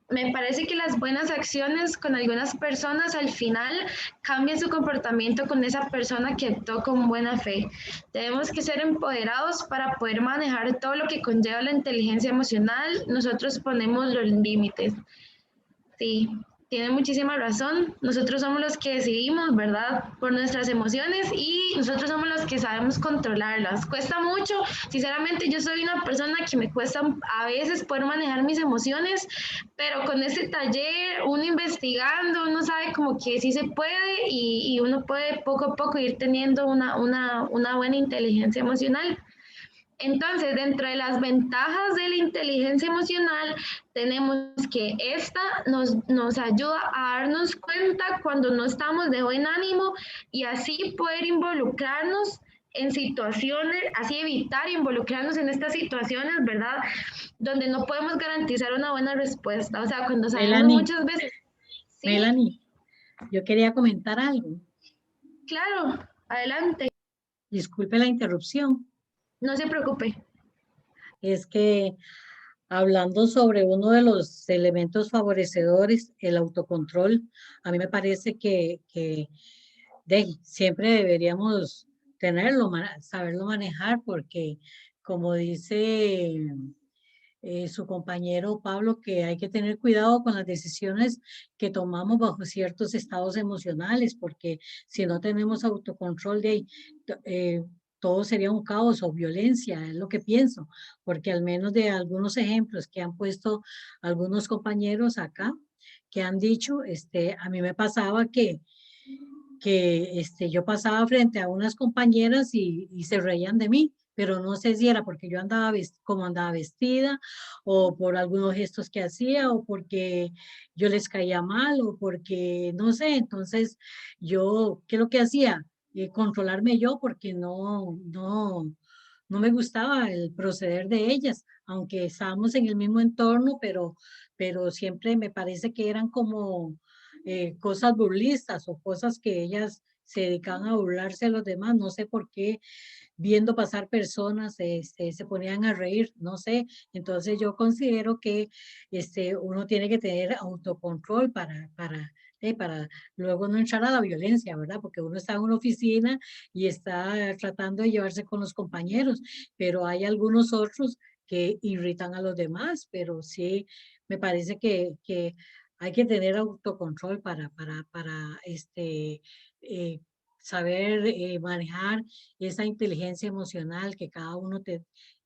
me parece que las buenas acciones con algunas personas al final cambian su comportamiento con esa persona que actuó con buena fe. Tenemos que ser empoderados para poder manejar todo lo que conlleva la inteligencia emocional. Nosotros ponemos los límites. Sí, tiene muchísima razón. Nosotros somos los que decidimos, ¿verdad? Por nuestras emociones y nosotros somos los que sabemos controlarlas. Cuesta mucho, sinceramente yo soy una persona que me cuesta a veces poder manejar mis emociones, pero con este taller, uno investigando, uno sabe como que sí se puede y uno puede poco a poco ir teniendo una buena inteligencia emocional. Entonces, dentro de las ventajas de la inteligencia emocional, tenemos que esta nos ayuda a darnos cuenta cuando no estamos de buen ánimo y así poder involucrarnos en situaciones, así evitar involucrarnos en estas situaciones, ¿verdad? Donde no podemos garantizar una buena respuesta. O sea, cuando sabemos Melanie, muchas veces... ¿sí? Melanie, yo quería comentar algo. Claro, adelante. Disculpe la interrupción. No se preocupe. Es que hablando sobre uno de los elementos favorecedores, el autocontrol, a mí me parece que siempre deberíamos tenerlo, saberlo manejar, porque como dice su compañero Pablo, que hay que tener cuidado con las decisiones que tomamos bajo ciertos estados emocionales, porque si no tenemos autocontrol de ahí, todo sería un caos o violencia, es lo que pienso, porque al menos de algunos ejemplos que han puesto algunos compañeros acá, que han dicho, a mí me pasaba que yo pasaba frente a unas compañeras y se reían de mí, pero no sé si era porque yo andaba como andaba vestida o por algunos gestos que hacía o porque yo les caía mal o porque no sé, entonces yo, ¿qué es lo que hacía? Controlarme yo porque no me gustaba el proceder de ellas, aunque estábamos en el mismo entorno, pero siempre me parece que eran como cosas burlistas o cosas que ellas se dedicaban a burlarse de los demás, no sé por qué, viendo pasar personas, se ponían a reír, no sé, entonces yo considero que uno tiene que tener autocontrol para luego no entrar a la violencia, ¿verdad? Porque uno está en una oficina y está tratando de llevarse con los compañeros, pero hay algunos otros que irritan a los demás, pero sí me parece que hay que tener autocontrol para eh, saber manejar esa inteligencia emocional que cada uno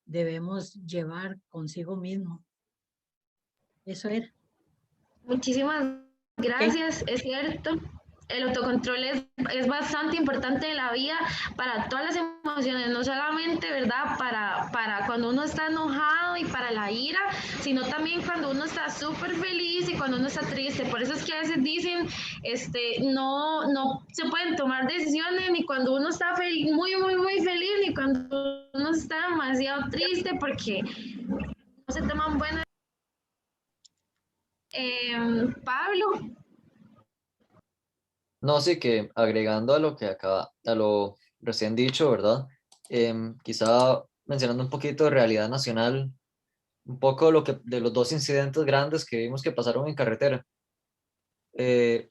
debemos llevar consigo mismo. Eso era. Muchísimas Ok. gracias, es cierto. El autocontrol es bastante importante en la vida para todas las emociones, no solamente, ¿verdad? Para cuando uno está enojado y para la ira, sino también cuando uno está súper feliz y cuando uno está triste. Por eso es que a veces dicen, no se pueden tomar decisiones ni cuando uno está muy feliz, ni cuando uno está demasiado triste, porque no se toman buenas. Pablo. No, sí que agregando a lo que a lo recién dicho, ¿verdad? Quizá mencionando un poquito de realidad nacional, un poco de los dos incidentes grandes que vimos que pasaron en carretera.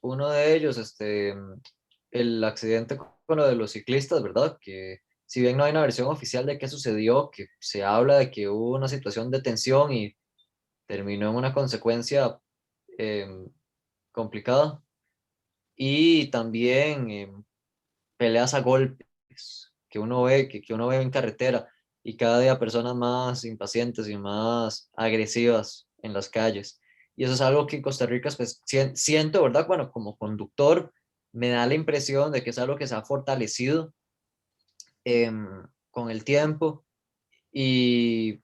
Uno de ellos, el accidente con lo de los ciclistas, ¿verdad? Que si bien no hay una versión oficial de qué sucedió, que se habla de que hubo una situación de tensión y terminó en una consecuencia complicada. Y también peleas a golpes que uno ve en carretera y cada día personas más impacientes y más agresivas en las calles. Y eso es algo que en Costa Rica pues, siento, ¿verdad? Bueno, como conductor me da la impresión de que es algo que se ha fortalecido con el tiempo y,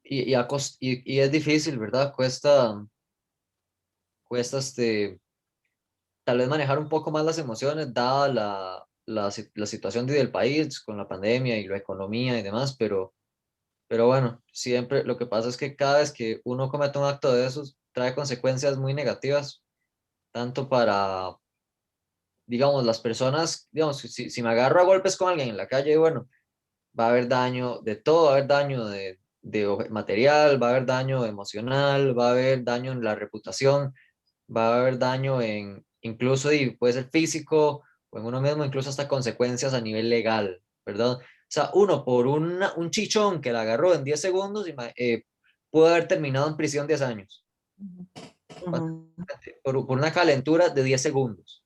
y es difícil, ¿verdad? Cuesta tal vez manejar un poco más las emociones, dada la situación del país con la pandemia y la economía y demás, pero bueno, siempre lo que pasa es que cada vez que uno comete un acto de esos, trae consecuencias muy negativas, tanto para, digamos, las personas, digamos, si me agarro a golpes con alguien en la calle, bueno, va a haber daño de todo, va a haber daño de material, va a haber daño emocional, va a haber daño en la reputación, va a haber daño en, incluso y puede ser físico o en uno mismo, incluso hasta consecuencias a nivel legal, ¿verdad? O sea, uno por un chichón que la agarró en 10 segundos, pudo haber terminado en prisión 10 años, por una calentura de 10 segundos.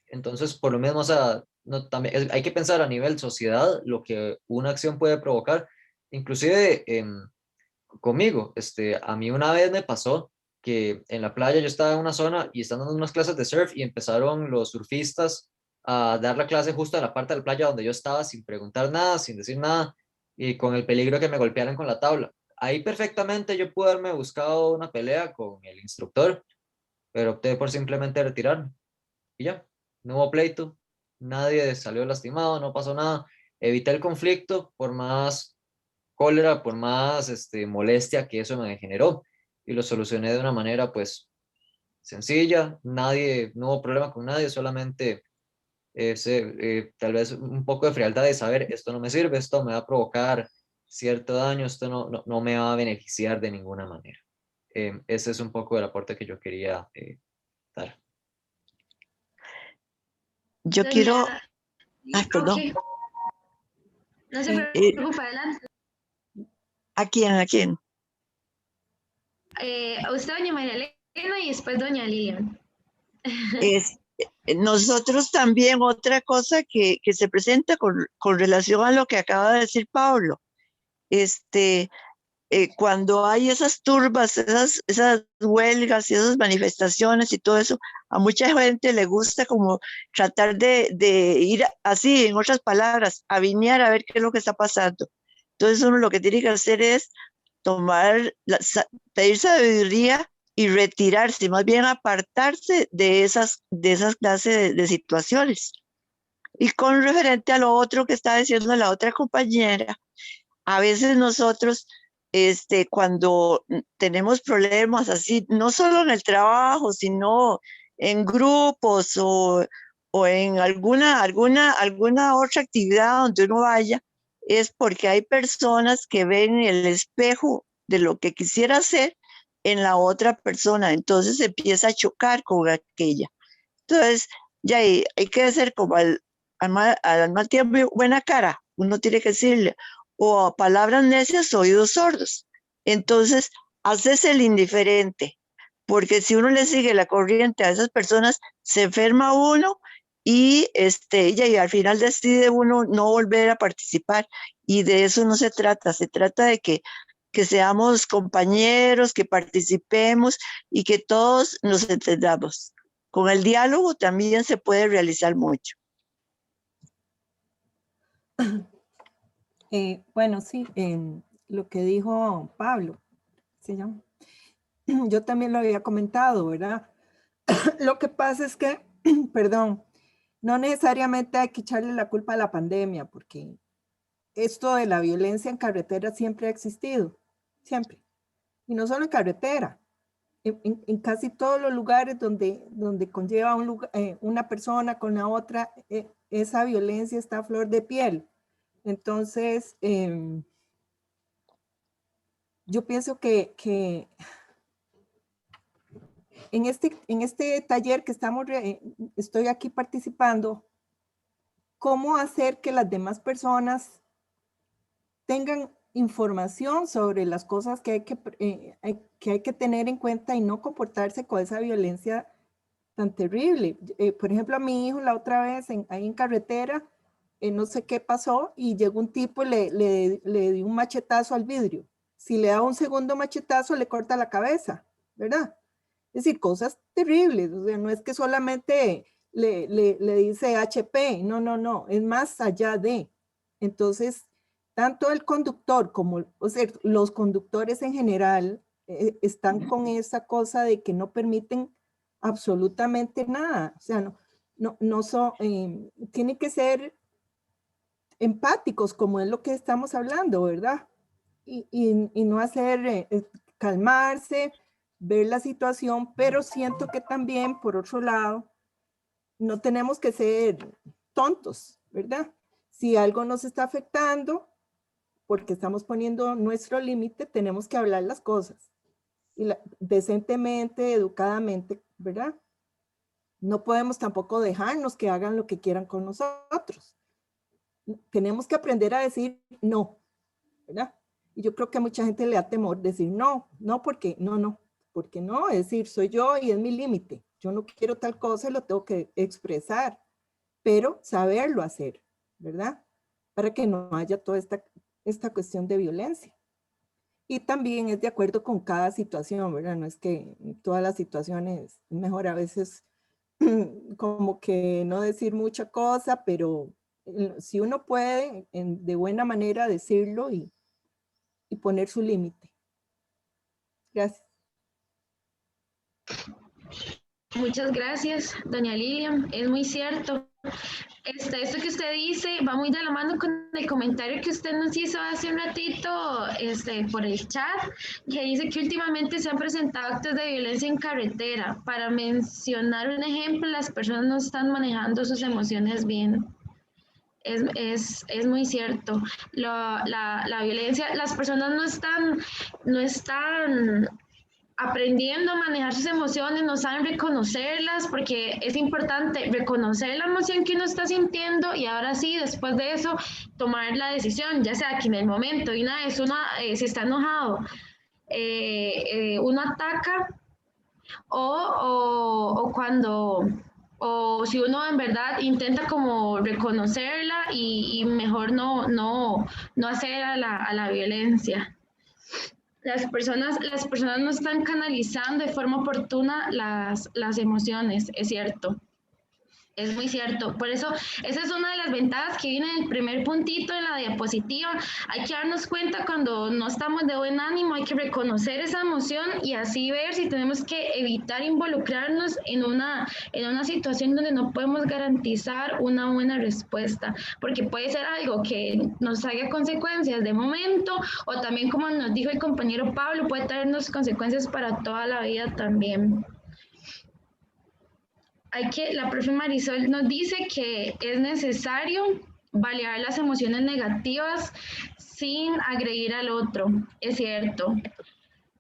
Entonces, por lo mismo, o sea, no, también, hay que pensar a nivel sociedad lo que una acción puede provocar, inclusive conmigo, a mí una vez me pasó que en la playa yo estaba en una zona y están dando unas clases de surf y empezaron los surfistas a dar la clase justo en la parte de la playa donde yo estaba sin preguntar nada, sin decir nada y con el peligro de que me golpearan con la tabla. Ahí perfectamente yo pude haberme buscado una pelea con el instructor, pero opté por simplemente retirarme y ya, no hubo pleito, nadie salió lastimado, no pasó nada, evité el conflicto por más cólera, por más molestia que eso me generó. Y lo solucioné de una manera pues sencilla, no hubo problema con nadie, solamente tal vez un poco de frialdad de saber esto no me sirve, esto me va a provocar cierto daño, esto no me va a beneficiar de ninguna manera. Ese es un poco el aporte que yo quería dar. Yo quiero... Ay, perdón. Okay. No se preocupe, adelante. ¿A quién? ¿A quién? A usted, doña María Elena, y después doña Lilian. Nosotros también, otra cosa que se presenta con relación a lo que acaba de decir Pablo, cuando hay esas turbas, esas huelgas y esas manifestaciones y todo eso, a mucha gente le gusta como tratar de ir así, en otras palabras, a vinear a ver qué es lo que está pasando. Entonces uno lo que tiene que hacer es pedir sabiduría y retirarse, más bien apartarse de esas clases de situaciones. Y con referente a lo otro que está diciendo la otra compañera, a veces nosotros, cuando tenemos problemas así, no solo en el trabajo, sino en grupos o en alguna otra actividad donde uno vaya, es porque hay personas que ven el espejo de lo que quisiera hacer en la otra persona, entonces empieza a chocar con aquella. Entonces, ya hay que hacer como al mal tiempo buena cara, uno tiene que decirle, o a palabras necias, oídos sordos. Entonces, haces el indiferente, porque si uno le sigue la corriente a esas personas, se enferma uno y al final decide uno no volver a participar, y de eso no se trata de que seamos compañeros, que participemos y que todos nos entendamos. Con el diálogo también se puede realizar mucho. Bueno, sí, lo que dijo Pablo, ¿se llama? Yo también lo había comentado, ¿verdad? Lo que pasa es que, perdón, no necesariamente hay que echarle la culpa a la pandemia, porque esto de la violencia en carretera siempre ha existido, siempre. Y no solo en carretera, en casi todos los lugares donde conlleva una persona con la otra, esa violencia está a flor de piel. Entonces, yo pienso que en este taller que estoy aquí participando, cómo hacer que las demás personas tengan información sobre las cosas que hay que tener en cuenta y no comportarse con esa violencia tan terrible. Por ejemplo, a mi hijo la otra vez ahí en carretera, no sé qué pasó, y llegó un tipo y le dio un machetazo al vidrio. Si le da un segundo machetazo, le corta la cabeza, ¿verdad? Es decir, cosas terribles. O sea, no es que solamente le dice HP, no, es más allá de. Entonces, tanto el conductor como, o sea, los conductores en general están con esa cosa de que no permiten absolutamente nada. O sea, tienen que ser empáticos, como es lo que estamos hablando, ¿verdad? Y no hacer, calmarse, ver la situación, pero siento que también, por otro lado, no tenemos que ser tontos, ¿verdad? Si algo nos está afectando, porque estamos poniendo nuestro límite, tenemos que hablar las cosas. Decentemente, educadamente, ¿verdad? No podemos tampoco dejarnos que hagan lo que quieran con nosotros. Tenemos que aprender a decir no, ¿verdad? Y yo creo que a mucha gente le da temor decir no, porque no, es decir, soy yo y es mi límite. Yo no quiero tal cosa y lo tengo que expresar, pero saberlo hacer, ¿verdad? Para que no haya toda esta cuestión de violencia. Y también es de acuerdo con cada situación, ¿verdad? No es que en todas las situaciones es mejor a veces como que no decir mucha cosa, pero si uno puede de buena manera decirlo y poner su límite. Gracias. Muchas gracias, doña Lilian. Es muy cierto. Esto que usted dice va muy de la mano con el comentario que usted nos hizo hace un ratito por el chat, que dice que últimamente se han presentado actos de violencia en carretera. Para mencionar un ejemplo, las personas no están manejando sus emociones bien. Es muy cierto. La violencia, las personas no están aprendiendo a manejar sus emociones, no saben reconocerlas, porque es importante reconocer la emoción que uno está sintiendo y ahora sí, después de eso, tomar la decisión, ya sea que en el momento, y una vez si está enojado, uno ataca o cuando... O si uno en verdad intenta como reconocerla y mejor no hacer a la violencia. Las personas no están canalizando de forma oportuna las emociones, es cierto. Es muy cierto. Por eso, esa es una de las ventajas que viene en el primer puntito en la diapositiva. Hay que darnos cuenta cuando no estamos de buen ánimo, hay que reconocer esa emoción y así ver si tenemos que evitar involucrarnos en una situación donde no podemos garantizar una buena respuesta, porque puede ser algo que nos traiga consecuencias de momento o también, como nos dijo el compañero Pablo, puede traernos consecuencias para toda la vida también. La profe Marisol nos dice que es necesario validar las emociones negativas sin agredir al otro. Es cierto.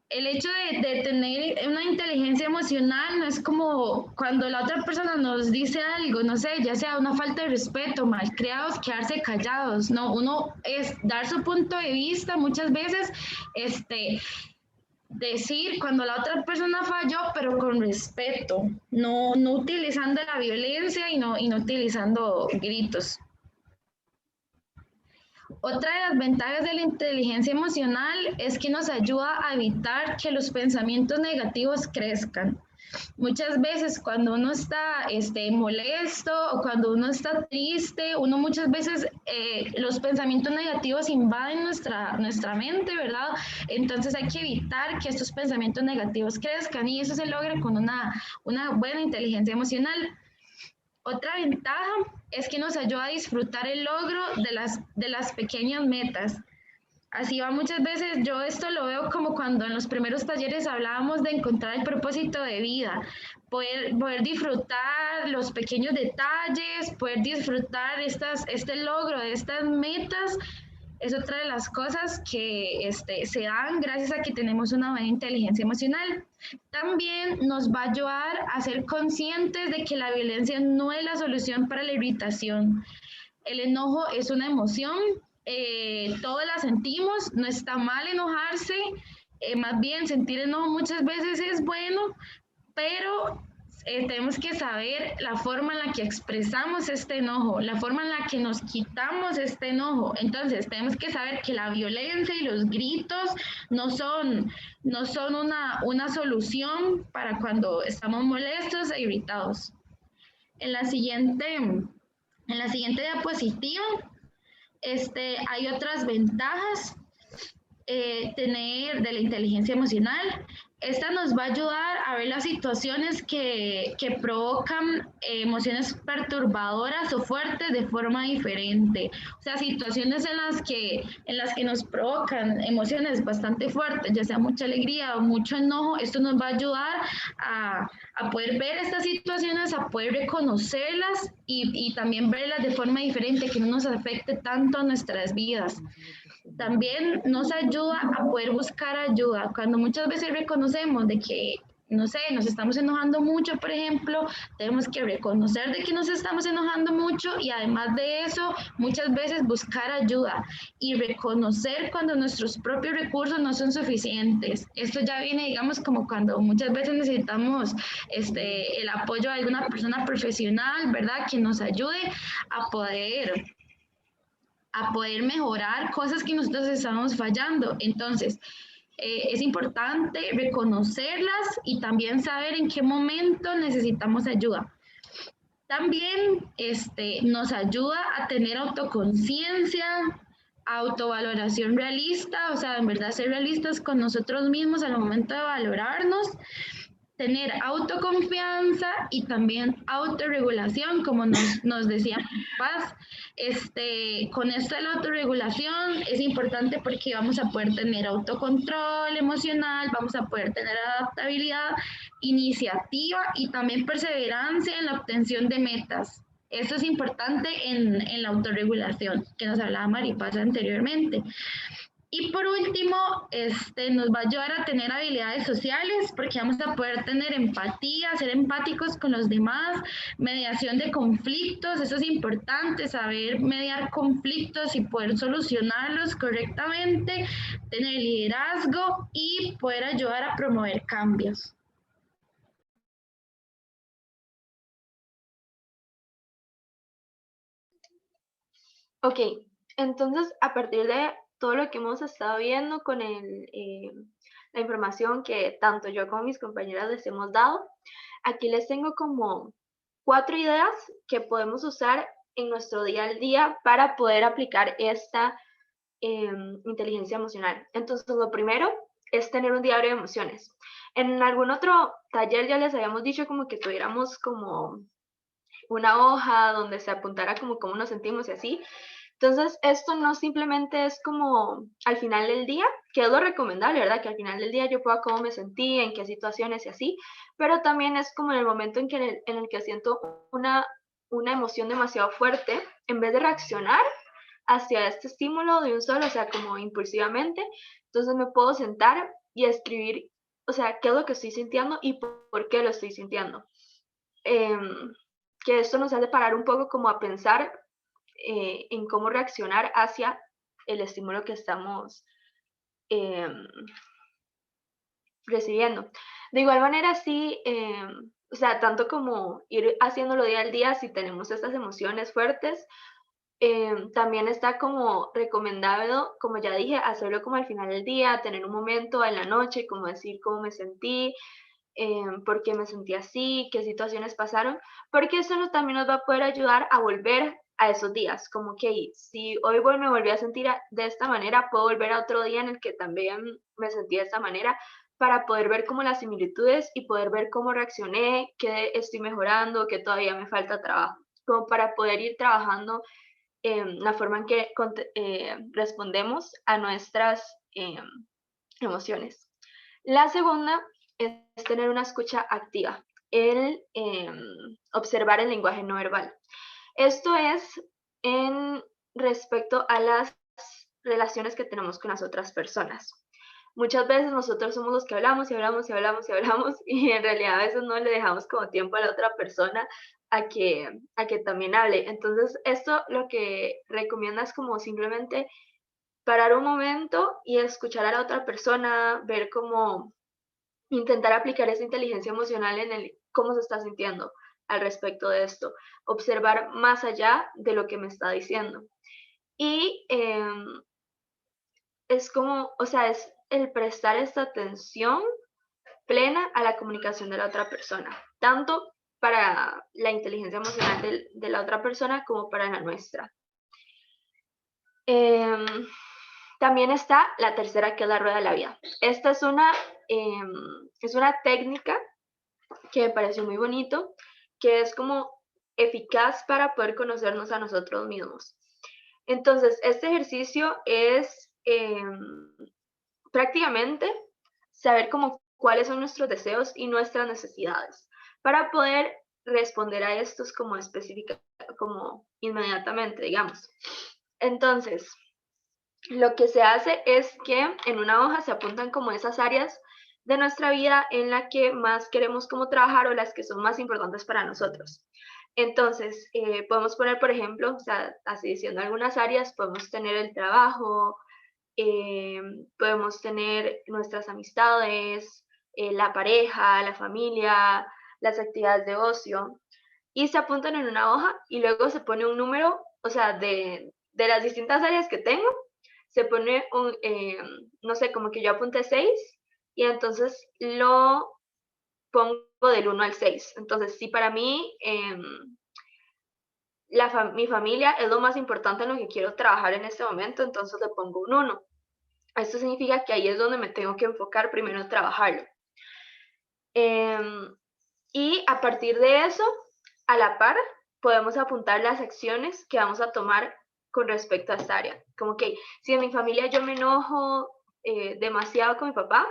El hecho de tener una inteligencia emocional no es como cuando la otra persona nos dice algo, no sé, ya sea una falta de respeto, malcriados, quedarse callados. No, uno es dar su punto de vista muchas veces, decir cuando la otra persona falló, pero con respeto, no utilizando la violencia y no utilizando gritos. Otra de las ventajas de la inteligencia emocional es que nos ayuda a evitar que los pensamientos negativos crezcan. Muchas veces cuando uno está molesto o cuando uno está triste, uno muchas veces los pensamientos negativos invaden nuestra mente, ¿verdad? Entonces hay que evitar que estos pensamientos negativos crezcan y eso se logra con una buena inteligencia emocional. Otra ventaja es que nos ayuda a disfrutar el logro de las pequeñas metas. Así va muchas veces, yo esto lo veo como cuando en los primeros talleres hablábamos de encontrar el propósito de vida, poder disfrutar los pequeños detalles, poder disfrutar este logro de estas metas, es otra de las cosas que se dan gracias a que tenemos una buena inteligencia emocional. También nos va a ayudar a ser conscientes de que la violencia no es la solución para la irritación. El enojo es una emoción, todos la sentimos, no está mal enojarse, más bien sentir enojo muchas veces es bueno, pero tenemos que saber la forma en la que expresamos este enojo, la forma en la que nos quitamos este enojo. Entonces tenemos que saber que la violencia y los gritos no son una solución para cuando estamos molestos e irritados. En la siguiente diapositiva hay otras ventajas de la inteligencia emocional. Esta nos va a ayudar a ver las situaciones que provocan emociones perturbadoras o fuertes de forma diferente. O sea, situaciones en las que nos provocan emociones bastante fuertes, ya sea mucha alegría o mucho enojo. Esto nos va a ayudar a poder ver estas situaciones, a poder reconocerlas y también verlas de forma diferente, que no nos afecte tanto a nuestras vidas. También nos ayuda a poder buscar ayuda. Cuando muchas veces reconocemos de que, no sé, nos estamos enojando mucho, por ejemplo, tenemos que reconocer de que nos estamos enojando mucho y además de eso, muchas veces buscar ayuda y reconocer cuando nuestros propios recursos no son suficientes. Esto ya viene, digamos, como cuando muchas veces necesitamos el apoyo de alguna persona profesional, ¿verdad? Que nos ayude a poder mejorar cosas que nosotros estamos fallando. Entonces, es importante reconocerlas y también saber en qué momento necesitamos ayuda. También nos ayuda a tener autoconciencia, autovaloración realista, o sea, en verdad ser realistas con nosotros mismos al momento de valorarnos, tener autoconfianza y también autorregulación, como nos decía Paz. Con esto de la autorregulación es importante porque vamos a poder tener autocontrol emocional, vamos a poder tener adaptabilidad, iniciativa y también perseverancia en la obtención de metas. Esto es importante en la autorregulación, que nos hablaba Maripaz anteriormente. Y por último, nos va a ayudar a tener habilidades sociales, porque vamos a poder tener empatía, ser empáticos con los demás, mediación de conflictos, eso es importante, saber mediar conflictos y poder solucionarlos correctamente, tener liderazgo y poder ayudar a promover cambios. Ok, entonces a partir de todo lo que hemos estado viendo con la información que tanto yo como mis compañeras les hemos dado, aquí les tengo como 4 ideas que podemos usar en nuestro día al día para poder aplicar esta inteligencia emocional. Entonces, lo primero es tener un diario de emociones. En algún otro taller ya les habíamos dicho como que tuviéramos como una hoja donde se apuntara como cómo nos sentimos y así. Entonces, esto no simplemente es como al final del día, que es lo recomendable, ¿verdad? Que al final del día yo pueda cómo me sentí, en qué situaciones y así, pero también es como en el momento en el que siento una emoción demasiado fuerte, en vez de reaccionar hacia este estímulo de un solo, o sea, como impulsivamente, entonces me puedo sentar y escribir, o sea, qué es lo que estoy sintiendo y por qué lo estoy sintiendo. Que esto nos hace parar un poco como a pensar en cómo reaccionar hacia el estímulo que estamos recibiendo. De igual manera, sí, o sea, tanto como ir haciéndolo día al día si tenemos estas emociones fuertes, también está como recomendado, como ya dije, hacerlo como al final del día, tener un momento en la noche, como decir cómo me sentí, por qué me sentí así, qué situaciones pasaron, porque eso también nos va a poder ayudar a volver a esos días, como que si hoy me volví a sentir de esta manera, puedo volver a otro día en el que también me sentí de esta manera, para poder ver como las similitudes y poder ver cómo reaccioné, qué estoy mejorando, qué todavía me falta trabajo, como para poder ir trabajando la forma en que respondemos a nuestras emociones. La segunda es tener una escucha activa, el observar el lenguaje no verbal. Esto es en respecto a las relaciones que tenemos con las otras personas. Muchas veces nosotros somos los que hablamos y hablamos y hablamos y hablamos y en realidad a veces no le dejamos como tiempo a la otra persona a que también hable. Entonces, esto lo que recomienda es como simplemente parar un momento y escuchar a la otra persona, ver cómo intentar aplicar esa inteligencia emocional en el cómo se está sintiendo al respecto de esto, observar más allá de lo que me está diciendo. Y es como, o sea, es el prestar esta atención plena a la comunicación de la otra persona, tanto para la inteligencia emocional de la otra persona como para la nuestra. También está la tercera, que es la rueda de la vida. Esta es una técnica que me pareció muy bonito, que es como eficaz para poder conocernos a nosotros mismos. Entonces, este ejercicio es prácticamente saber cuáles son nuestros deseos y nuestras necesidades para poder responder a estos como como inmediatamente, digamos. Entonces, lo que se hace es que en una hoja se apuntan como esas áreas de nuestra vida en la que más queremos como trabajar o las que son más importantes para nosotros. Entonces, podemos poner, por ejemplo, o sea, así diciendo algunas áreas, podemos tener el trabajo, podemos tener nuestras amistades, la pareja, la familia, las actividades de ocio, y se apuntan en una hoja y luego se pone un número, o sea, de las distintas áreas que tengo, se pone no sé, como que yo apunté 6 y entonces lo pongo del 1 al 6. Entonces, si para mí mi familia es lo más importante en lo que quiero trabajar en este momento, entonces le pongo un 1. Esto significa que ahí es donde me tengo que enfocar primero en trabajarlo. Y a partir de eso, a la par, podemos apuntar las acciones que vamos a tomar con respecto a esta área. Como que si en mi familia yo me enojo demasiado con mi papá,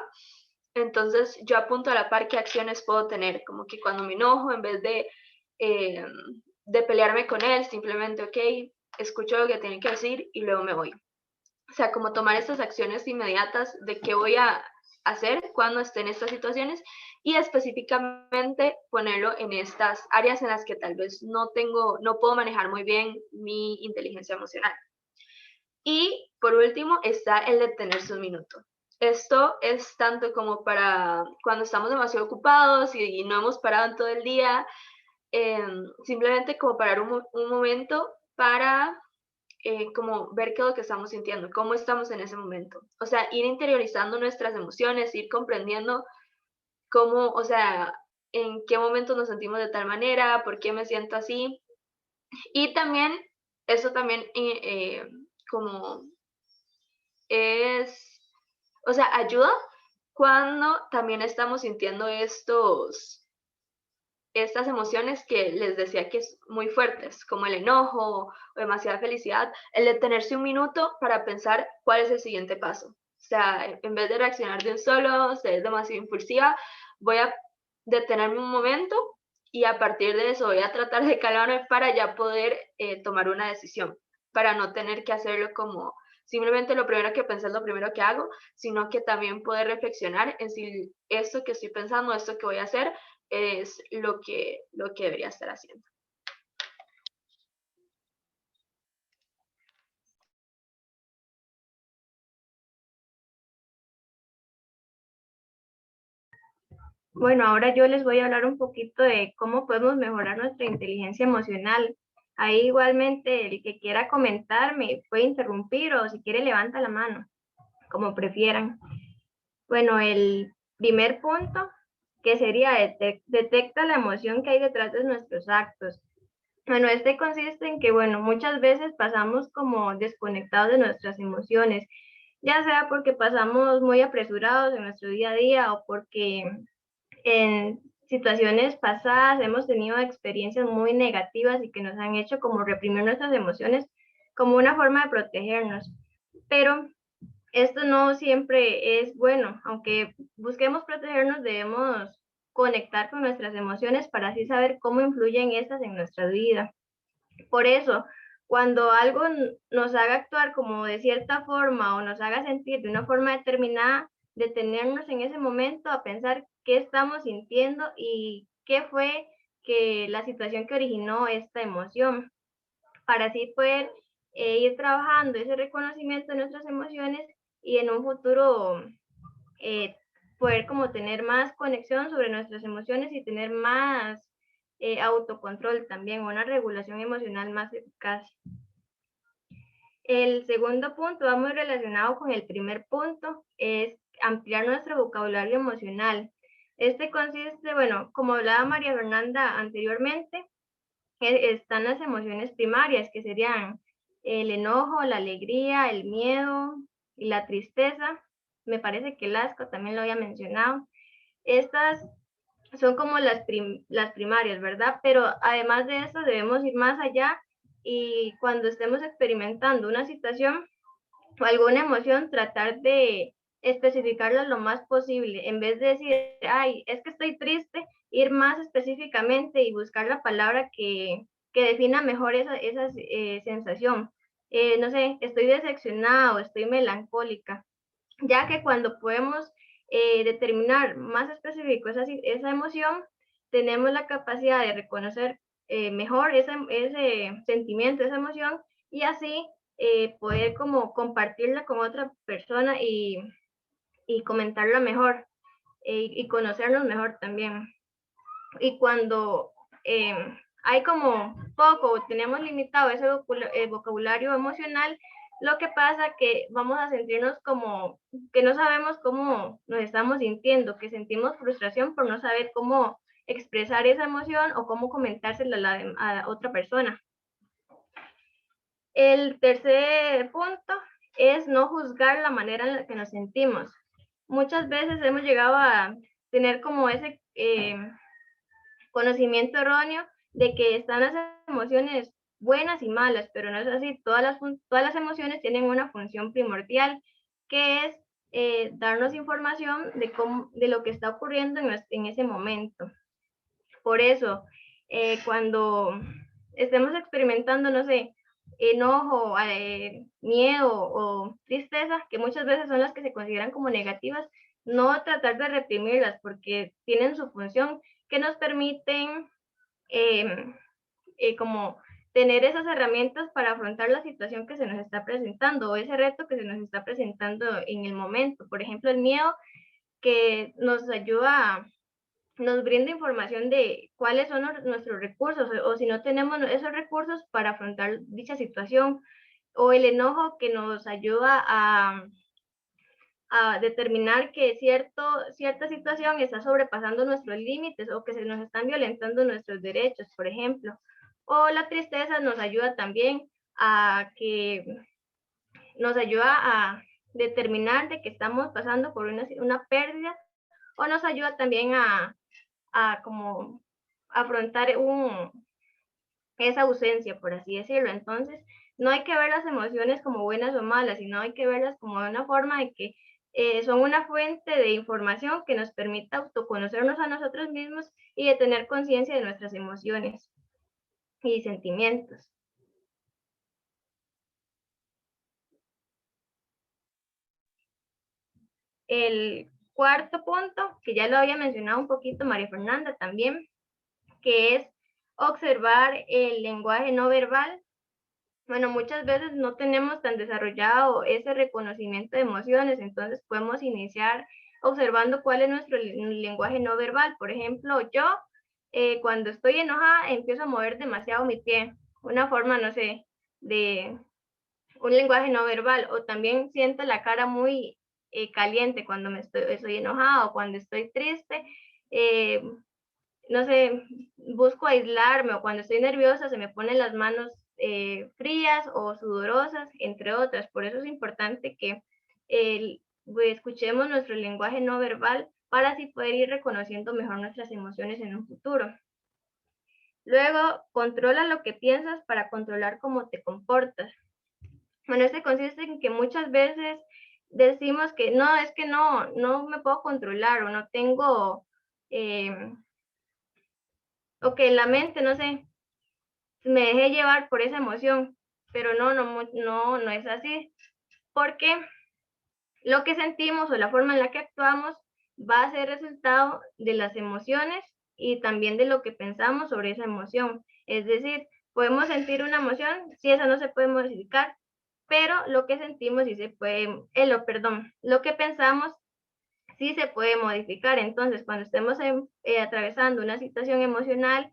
entonces yo apunto a la par qué acciones puedo tener. Como que cuando me enojo, en vez de de pelearme con él, simplemente, ok, escucho lo que tiene que decir y luego me voy. O sea, como tomar estas acciones inmediatas de qué voy a hacer cuando esté en estas situaciones y específicamente ponerlo en estas áreas en las que tal vez no puedo manejar muy bien mi inteligencia emocional. Y por último está el detenerse un minuto. Esto es tanto como para cuando estamos demasiado ocupados y no hemos parado en todo el día, simplemente como parar un momento para como ver qué es lo que estamos sintiendo, cómo estamos en ese momento. O sea, ir interiorizando nuestras emociones, ir comprendiendo cómo, o sea, en qué momento nos sentimos de tal manera, por qué me siento así. Y también, eso también como es, o sea, ayuda cuando también estamos sintiendo estas emociones que les decía que es muy fuertes, como el enojo o demasiada felicidad, el detenerse un minuto para pensar cuál es el siguiente paso. O sea, en vez de reaccionar de un solo, ser demasiado impulsiva, voy a detenerme un momento y a partir de eso voy a tratar de calmarme para ya poder tomar una decisión, para no tener que hacerlo como simplemente lo primero que pensé es lo primero que hago, sino que también poder reflexionar en si esto que estoy pensando, esto que voy a hacer, es lo que debería estar haciendo. Bueno, ahora yo les voy a hablar un poquito de cómo podemos mejorar nuestra inteligencia emocional. Ahí igualmente el que quiera comentar me puede interrumpir o si quiere levanta la mano, como prefieran. Bueno, el primer punto que sería detecta la emoción que hay detrás de nuestros actos. Bueno, este consiste en que, bueno, muchas veces pasamos como desconectados de nuestras emociones, ya sea porque pasamos muy apresurados en nuestro día a día o porque en situaciones pasadas hemos tenido experiencias muy negativas y que nos han hecho como reprimir nuestras emociones como una forma de protegernos. Pero esto no siempre es bueno, aunque busquemos protegernos, debemos conectar con nuestras emociones para así saber cómo influyen estas en nuestra vida. Por eso, cuando algo nos haga actuar como de cierta forma o nos haga sentir de una forma determinada, detenernos en ese momento a pensar qué estamos sintiendo y qué fue que la situación que originó esta emoción, para así poder ir trabajando ese reconocimiento de nuestras emociones y en un futuro poder como tener más conexión sobre nuestras emociones y tener más autocontrol también, una regulación emocional más eficaz. El segundo punto va muy relacionado con el primer punto, es ampliar nuestro vocabulario emocional. Este consiste, bueno, como hablaba María Fernanda anteriormente, están las emociones primarias, que serían el enojo, la alegría, el miedo y la tristeza. Me parece que el asco también lo había mencionado. Estas son como las primarias, ¿verdad? Pero además de eso debemos ir más allá y cuando estemos experimentando una situación o alguna emoción, tratar de especificarla lo más posible. En vez de decir, ay, es que estoy triste, ir más específicamente y buscar la palabra que defina mejor esa sensación. No sé, estoy decepcionada o estoy melancólica, ya que cuando podemos determinar más específico esa emoción, tenemos la capacidad de reconocer mejor ese sentimiento, esa emoción, y así poder como compartirla con otra persona y comentarla mejor y conocernos mejor también. Y cuando hay como poco, tenemos limitado ese vocabulario emocional, lo que pasa que vamos a sentirnos como que no sabemos cómo nos estamos sintiendo, que sentimos frustración por no saber cómo expresar esa emoción o cómo comentársela a otra persona. El tercer punto es no juzgar la manera en la que nos sentimos. Muchas veces hemos llegado a tener como ese conocimiento erróneo de que están las emociones buenas y malas, pero no es así. Todas las emociones tienen una función primordial, que es darnos información de lo que está ocurriendo en ese momento. Por eso, cuando estemos experimentando, no sé, enojo, miedo o tristeza, que muchas veces son las que se consideran como negativas, no tratar de reprimirlas porque tienen su función que nos permiten como tener esas herramientas para afrontar la situación que se nos está presentando o ese reto que se nos está presentando en el momento. Por ejemplo, el miedo que nos ayuda, nos brinda información de cuáles son nuestros recursos o si no tenemos esos recursos para afrontar dicha situación, o el enojo que nos ayuda a determinar que cierta situación está sobrepasando nuestros límites o que se nos están violentando nuestros derechos, por ejemplo. O la tristeza nos ayuda también nos ayuda a determinar de que estamos pasando por una pérdida, o nos ayuda también a como afrontar esa ausencia, por así decirlo. Entonces, no hay que ver las emociones como buenas o malas, sino hay que verlas como una forma de que son una fuente de información que nos permita autoconocernos a nosotros mismos y de tener conciencia de nuestras emociones y sentimientos. El cuarto punto, que ya lo había mencionado un poquito María Fernanda también, que es observar el lenguaje no verbal. Bueno, muchas veces no tenemos tan desarrollado ese reconocimiento de emociones, entonces podemos iniciar observando cuál es nuestro lenguaje no verbal. Por ejemplo, yo cuando estoy enojada empiezo a mover demasiado mi pie, una forma, no sé, de un lenguaje no verbal, o también siento la cara muy caliente cuando estoy enojada o cuando estoy triste. No sé, busco aislarme, o cuando estoy nerviosa se me ponen las manos frías o sudorosas, entre otras. Por eso es importante que escuchemos nuestro lenguaje no verbal para así poder ir reconociendo mejor nuestras emociones en un futuro. Luego, controla lo que piensas para controlar cómo te comportas. Bueno, este consiste en que muchas veces decimos que no, es que no me puedo controlar o no tengo, o que la mente, no sé, me dejé llevar por esa emoción, pero no es así, porque lo que sentimos o la forma en la que actuamos va a ser resultado de las emociones y también de lo que pensamos sobre esa emoción. Es decir, podemos sentir una emoción, si esa no se puede modificar, pero lo que sentimos sí se puede, lo que pensamos sí se puede modificar. Entonces, cuando estemos atravesando una situación emocional,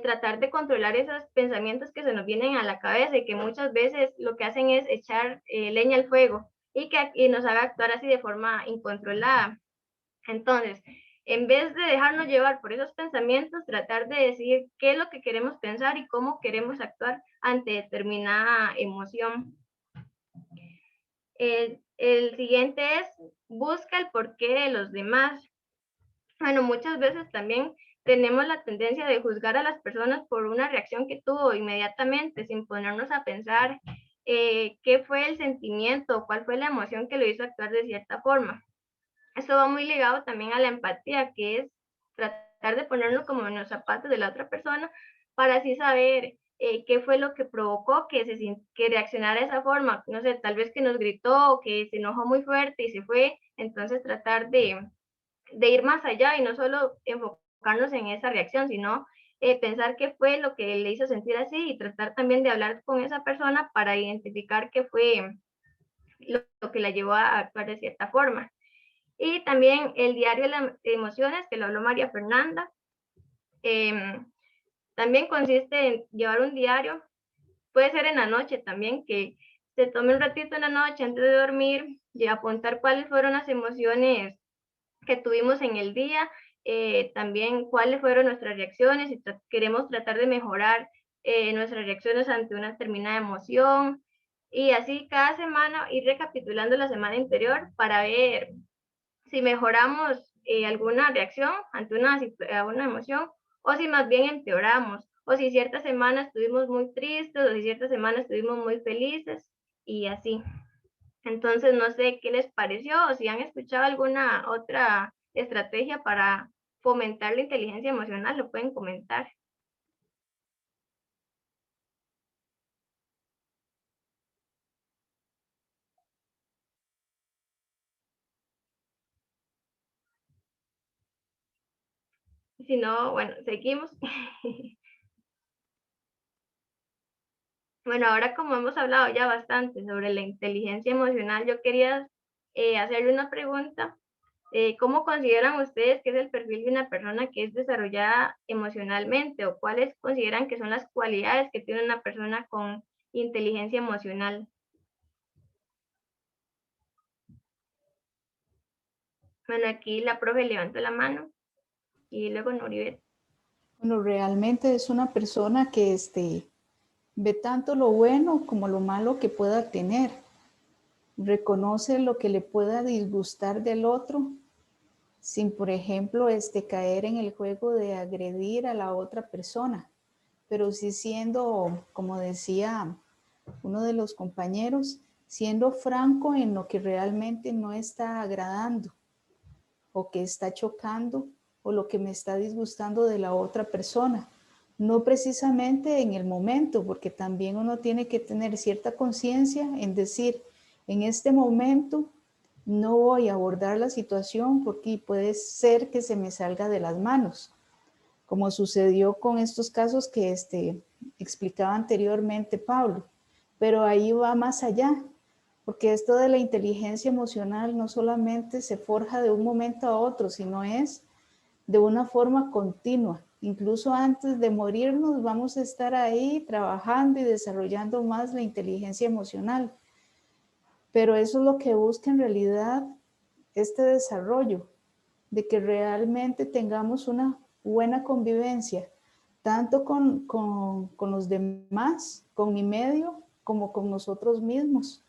tratar de controlar esos pensamientos que se nos vienen a la cabeza y que muchas veces lo que hacen es echar leña al fuego y nos haga actuar así de forma incontrolada. Entonces, en vez de dejarnos llevar por esos pensamientos, tratar de decidir qué es lo que queremos pensar y cómo queremos actuar ante determinada emoción. El siguiente es, busca el porqué de los demás. Bueno, muchas veces también tenemos la tendencia de juzgar a las personas por una reacción que tuvo inmediatamente, sin ponernos a pensar qué fue el sentimiento o cuál fue la emoción que lo hizo actuar de cierta forma. Esto va muy ligado también a la empatía, que es tratar de ponernos como en los zapatos de la otra persona para así saber qué fue lo que provocó que reaccionara de esa forma. No sé, tal vez que nos gritó o que se enojó muy fuerte y se fue. Entonces tratar de ir más allá y no solo enfocarnos en esa reacción, sino pensar qué fue lo que le hizo sentir así y tratar también de hablar con esa persona para identificar qué fue lo que la llevó a actuar de cierta forma. Y también el diario de las emociones, que lo habló María Fernanda, también consiste en llevar un diario, puede ser en la noche también, que se tome un ratito en la noche antes de dormir y apuntar cuáles fueron las emociones que tuvimos en el día, también cuáles fueron nuestras reacciones, si queremos tratar de mejorar nuestras reacciones ante una determinada emoción, y así cada semana ir recapitulando la semana anterior para ver si mejoramos alguna reacción ante una emoción, o si más bien empeoramos, o si ciertas semanas estuvimos muy tristes, o si ciertas semanas estuvimos muy felices, y así. Entonces, no sé qué les pareció, o si han escuchado alguna otra estrategia para fomentar la inteligencia emocional, lo pueden comentar. Si no, bueno, seguimos. Bueno, ahora como hemos hablado ya bastante sobre la inteligencia emocional, yo quería hacerle una pregunta. ¿Cómo consideran ustedes que es el perfil de una persona que es desarrollada emocionalmente o cuáles consideran que son las cualidades que tiene una persona con inteligencia emocional? Bueno, aquí la profe levanta la mano y luego Noribet. Bueno, realmente es una persona que ve tanto lo bueno como lo malo que pueda tener. Reconoce lo que le pueda disgustar del otro sin, por ejemplo, caer en el juego de agredir a la otra persona, pero sí siendo, como decía uno de los compañeros, siendo franco en lo que realmente no está agradando o que está chocando o lo que me está disgustando de la otra persona. No precisamente en el momento, porque también uno tiene que tener cierta conciencia en decir, en este momento no voy a abordar la situación porque puede ser que se me salga de las manos, como sucedió con estos casos que explicaba anteriormente Pablo. Pero ahí va más allá, porque esto de la inteligencia emocional no solamente se forja de un momento a otro, sino es de una forma continua. Incluso antes de morirnos vamos a estar ahí trabajando y desarrollando más la inteligencia emocional. Pero eso es lo que busca en realidad este desarrollo, de que realmente tengamos una buena convivencia, tanto con los demás, con mi medio, como con nosotros mismos.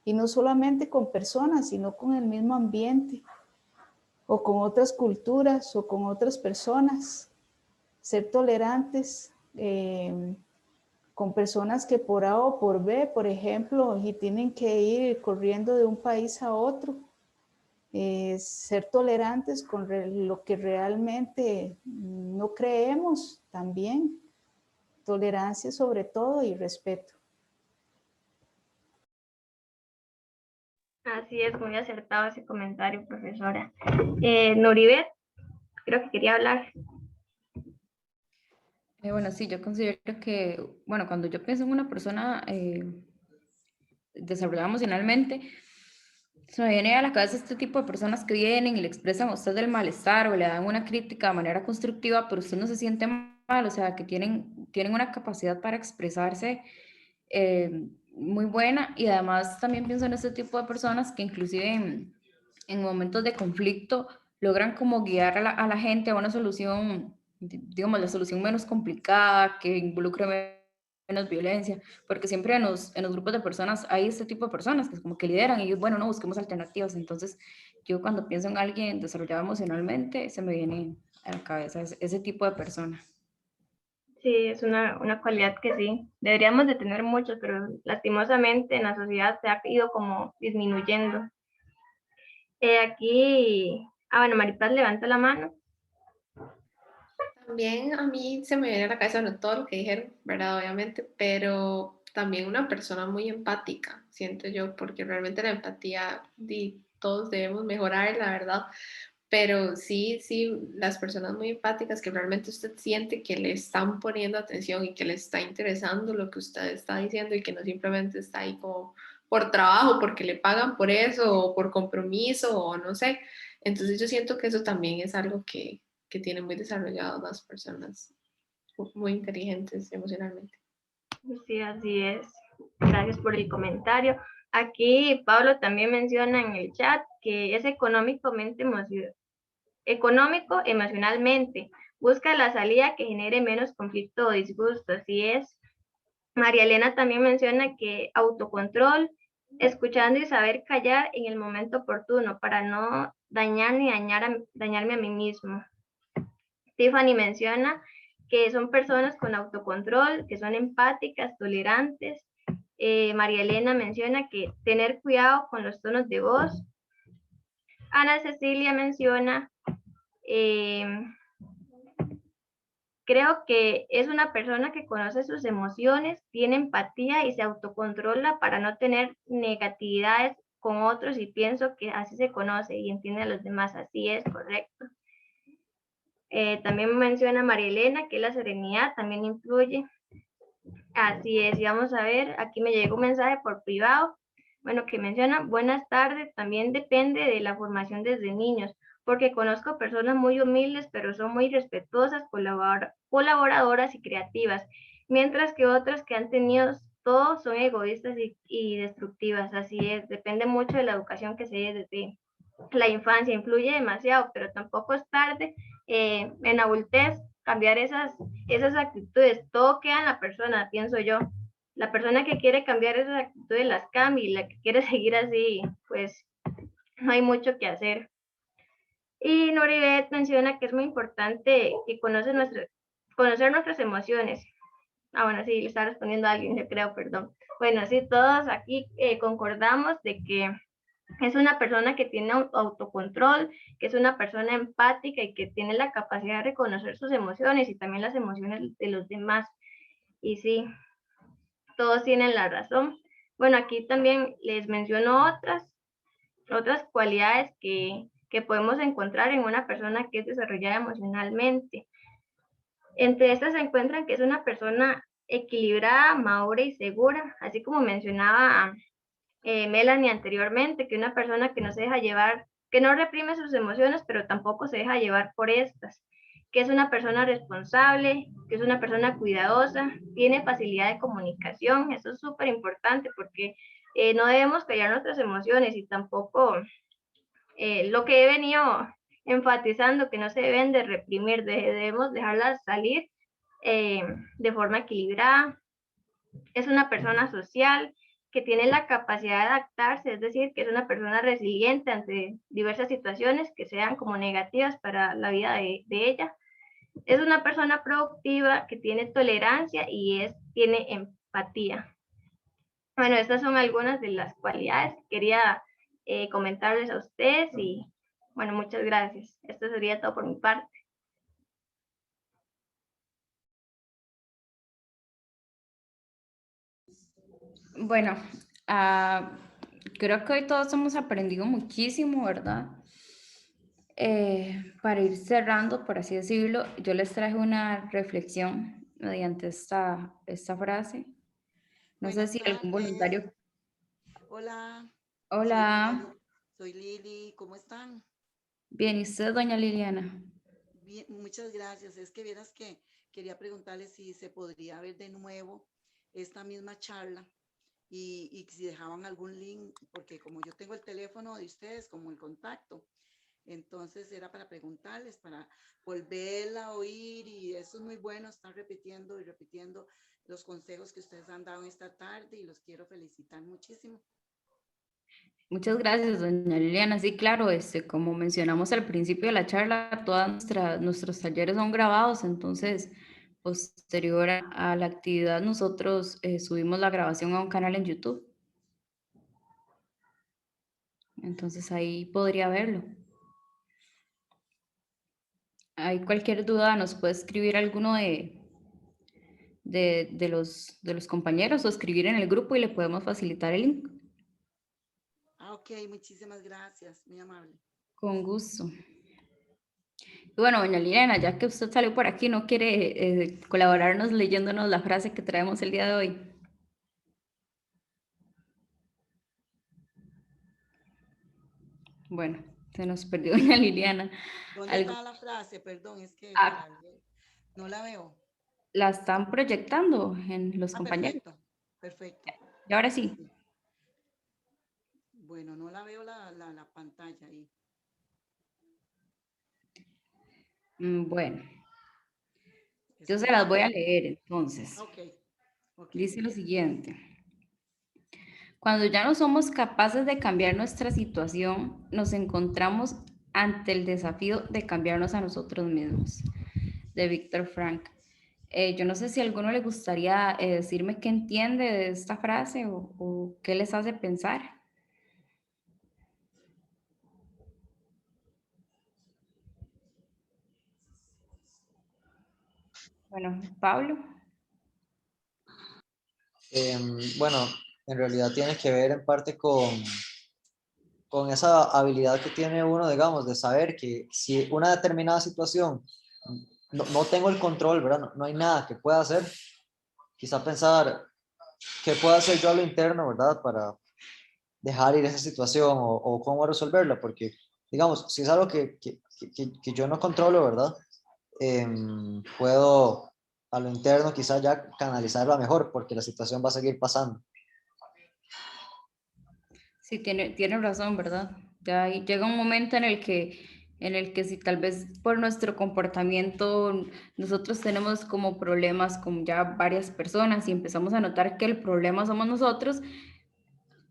Y no solamente con personas, sino con el mismo ambiente, o con otras culturas, o con otras personas. Ser tolerantes con personas que por A o por B, por ejemplo, y tienen que ir corriendo de un país a otro. Ser tolerantes con lo que realmente no creemos también. Tolerancia sobre todo y respeto. Así es, muy acertado ese comentario, profesora. Noribet, creo que quería hablar. Bueno, sí, yo considero que, bueno, cuando yo pienso en una persona desarrollada emocionalmente, se me viene a la cabeza este tipo de personas que vienen y le expresan a usted el malestar o le dan una crítica de manera constructiva, pero usted no se siente mal, o sea, que tienen una capacidad para expresarse muy buena, y además también pienso en este tipo de personas que inclusive en momentos de conflicto logran como guiar a la gente a una solución, digamos, la solución menos complicada, que involucre menos violencia, porque siempre en los grupos de personas hay este tipo de personas que es como que lideran y bueno, no, busquemos alternativas. Entonces yo cuando pienso en alguien desarrollado emocionalmente, se me viene a la cabeza ese tipo de persona. Sí, es una cualidad que sí, deberíamos de tener muchos, pero lastimosamente en la sociedad se ha ido como disminuyendo. Aquí, bueno, Maripaz levanta la mano. También a mí se me viene a la cabeza, no todo lo que dijeron, ¿verdad? Obviamente, pero también una persona muy empática, siento yo, porque realmente la empatía todos debemos mejorar, la verdad, pero sí, las personas muy empáticas que realmente usted siente que le están poniendo atención y que le está interesando lo que usted está diciendo y que no simplemente está ahí como por trabajo, porque le pagan por eso o por compromiso o no sé. Entonces yo siento que eso también es algo que tienen muy desarrolladas las personas muy inteligentes emocionalmente. Sí, así es. Gracias por el comentario. Aquí Pablo también menciona en el chat que es económico, emocionalmente. Busca la salida que genere menos conflicto o disgusto. Así es. María Elena también menciona que autocontrol, escuchando y saber callar en el momento oportuno para no dañar ni dañarme a mí mismo. Tiffany menciona que son personas con autocontrol, que son empáticas, tolerantes. María Elena menciona que tener cuidado con los tonos de voz. Ana Cecilia menciona, creo que es una persona que conoce sus emociones, tiene empatía y se autocontrola para no tener negatividades con otros, y pienso que así se conoce y entiende a los demás. Así es, correcto. También menciona María Elena que la serenidad también influye. Así es, y vamos a ver, aquí me llegó un mensaje por privado, bueno, que menciona, buenas tardes, también depende de la formación desde niños, porque conozco personas muy humildes, pero son muy respetuosas, colaboradoras y creativas, mientras que otras que han tenido todo son egoístas y destructivas. Así es, depende mucho de la educación que se dé desde la infancia, influye demasiado, pero tampoco es tarde en adultez cambiar esas actitudes. Todo queda en la persona, pienso yo. La persona que quiere cambiar esas actitudes las cambia, y la que quiere seguir así, pues no hay mucho que hacer. Y Noribet menciona que es muy importante que conocer nuestras emociones. Ah, bueno, sí, le está respondiendo a alguien, yo creo, perdón. Bueno, sí, todos aquí concordamos de que es una persona que tiene autocontrol, que es una persona empática y que tiene la capacidad de reconocer sus emociones y también las emociones de los demás. Y sí, todos tienen la razón. Bueno, aquí también les menciono otras cualidades que podemos encontrar en una persona que es desarrollada emocionalmente. Entre estas se encuentran que es una persona equilibrada, madura y segura, así como mencionaba Melanie anteriormente, que una persona que no se deja llevar, que no reprime sus emociones, pero tampoco se deja llevar por estas, que es una persona responsable, que es una persona cuidadosa, tiene facilidad de comunicación. Eso es súper importante porque no debemos callar nuestras emociones, y tampoco lo que he venido enfatizando, que no se deben de reprimir, debemos dejarlas salir de forma equilibrada. Es una persona social que tiene la capacidad de adaptarse, es decir, que es una persona resiliente ante diversas situaciones que sean como negativas para la vida de ella. Es una persona productiva que tiene tolerancia y tiene empatía. Bueno, estas son algunas de las cualidades que quería comentarles a ustedes, y bueno, muchas gracias. Esto sería todo por mi parte. Bueno, creo que hoy todos hemos aprendido muchísimo, ¿verdad? Para ir cerrando, por así decirlo, yo les traje una reflexión mediante esta frase. No sé Buenas si algún tardes. voluntario. Hola, Hola, soy Lili, ¿cómo están? bien, ¿y usted, doña Liliana? Bien, muchas gracias. Es que vieras que quería preguntarles si se podría ver de nuevo esta misma charla y si dejaban algún link, porque como yo tengo el teléfono de ustedes como el contacto, entonces era para preguntarles, para volverla a oír, y eso es muy bueno, estar repitiendo y repitiendo los consejos que ustedes han dado esta tarde, y los quiero felicitar muchísimo. Muchas gracias, doña Liliana. Sí, claro, como mencionamos al principio de la charla, nuestros talleres son grabados, entonces, posterior a la actividad, nosotros subimos la grabación a un canal en YouTube. Entonces ahí podría verlo. Hay cualquier duda, nos puede escribir alguno de los compañeros, o escribir en el grupo y le podemos facilitar el link. Ok, muchísimas gracias, muy amable. Con gusto. Y bueno, doña Liliana, ya que usted salió por aquí, ¿no quiere colaborarnos leyéndonos la frase que traemos el día de hoy? Bueno, se nos perdió doña Liliana. ¿Dónde está la frase? Perdón, es que no la veo. La están proyectando en los compañeros. Perfecto, perfecto. Y ahora sí. Bueno, no la veo la pantalla ahí. Bueno, yo se las voy a leer entonces. Okay. Dice lo siguiente. Cuando ya no somos capaces de cambiar nuestra situación, nos encontramos ante el desafío de cambiarnos a nosotros mismos. De Víctor Frank. Yo no sé si a alguno le gustaría decirme qué entiende de esta frase o qué les hace pensar. Bueno, Pablo. Bueno, en realidad tiene que ver en parte con esa habilidad que tiene uno, digamos, de saber que si una determinada situación no tengo el control, ¿verdad? No hay nada que pueda hacer. Quizá pensar qué puedo hacer yo a lo interno, ¿verdad? Para dejar ir esa situación o cómo resolverla, porque, digamos, si es algo que yo no controlo, ¿verdad? Puedo a lo interno quizá ya canalizarla mejor, porque la situación va a seguir pasando. Sí, tiene razón, ¿verdad? Ya llega un momento en el que si tal vez por nuestro comportamiento nosotros tenemos como problemas con ya varias personas y empezamos a notar que el problema somos nosotros,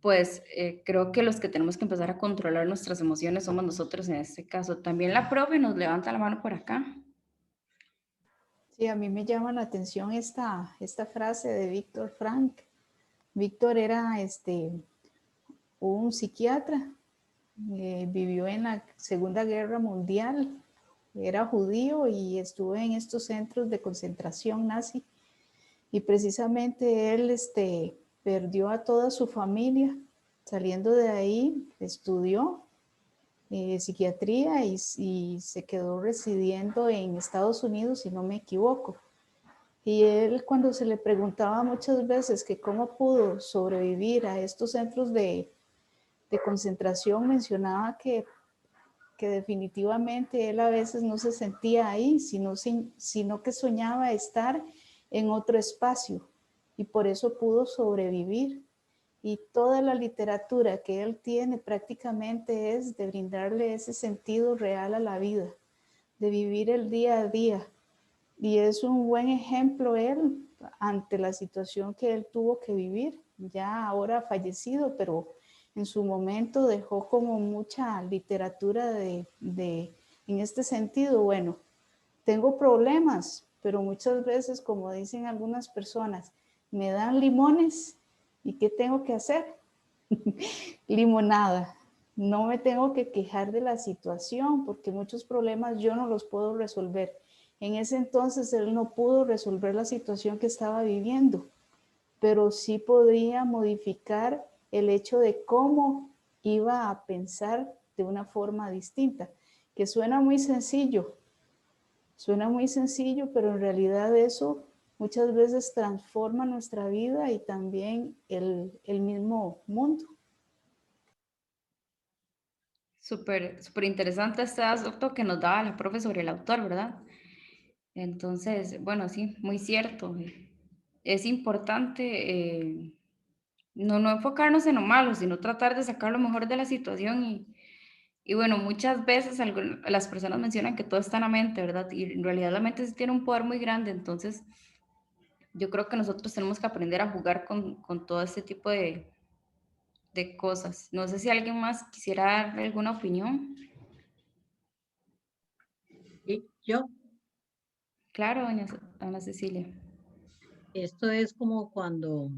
pues creo que los que tenemos que empezar a controlar nuestras emociones somos nosotros en este caso. También la profe nos levanta la mano por acá. Sí, a mí me llama la atención esta frase de Víctor Frank. Víctor era un psiquiatra, vivió en la Segunda Guerra Mundial, era judío y estuvo en estos centros de concentración nazi. Y precisamente él perdió a toda su familia. Saliendo de ahí, estudió psiquiatría y se quedó residiendo en Estados Unidos, si no me equivoco. Y él, cuando se le preguntaba muchas veces que cómo pudo sobrevivir a estos centros de concentración, mencionaba que definitivamente él a veces no se sentía ahí, sino que soñaba estar en otro espacio y por eso pudo sobrevivir. Y toda la literatura que él tiene prácticamente es de brindarle ese sentido real a la vida, de vivir el día a día. Y es un buen ejemplo él ante la situación que él tuvo que vivir, ya ahora fallecido, pero en su momento dejó como mucha literatura en este sentido. Bueno, tengo problemas, pero muchas veces, como dicen algunas personas, me dan limones y ¿qué tengo que hacer? Limonada. No me tengo que quejar de la situación porque muchos problemas yo no los puedo resolver. En ese entonces él no pudo resolver la situación que estaba viviendo, pero sí podría modificar el hecho de cómo iba a pensar de una forma distinta, que suena muy sencillo, pero en realidad eso muchas veces transforma nuestra vida y también el mismo mundo. Súper interesante este aspecto que nos daba la profe sobre el autor, ¿verdad? Entonces, bueno, sí, muy cierto. Es importante no enfocarnos en lo malo, sino tratar de sacar lo mejor de la situación y bueno, muchas veces las personas mencionan que todo está en la mente, ¿verdad? Y en realidad la mente sí tiene un poder muy grande, entonces yo creo que nosotros tenemos que aprender a jugar con todo este tipo de cosas. No sé si alguien más quisiera dar alguna opinión. ¿Y yo? Claro, doña Ana Cecilia. Esto es como cuando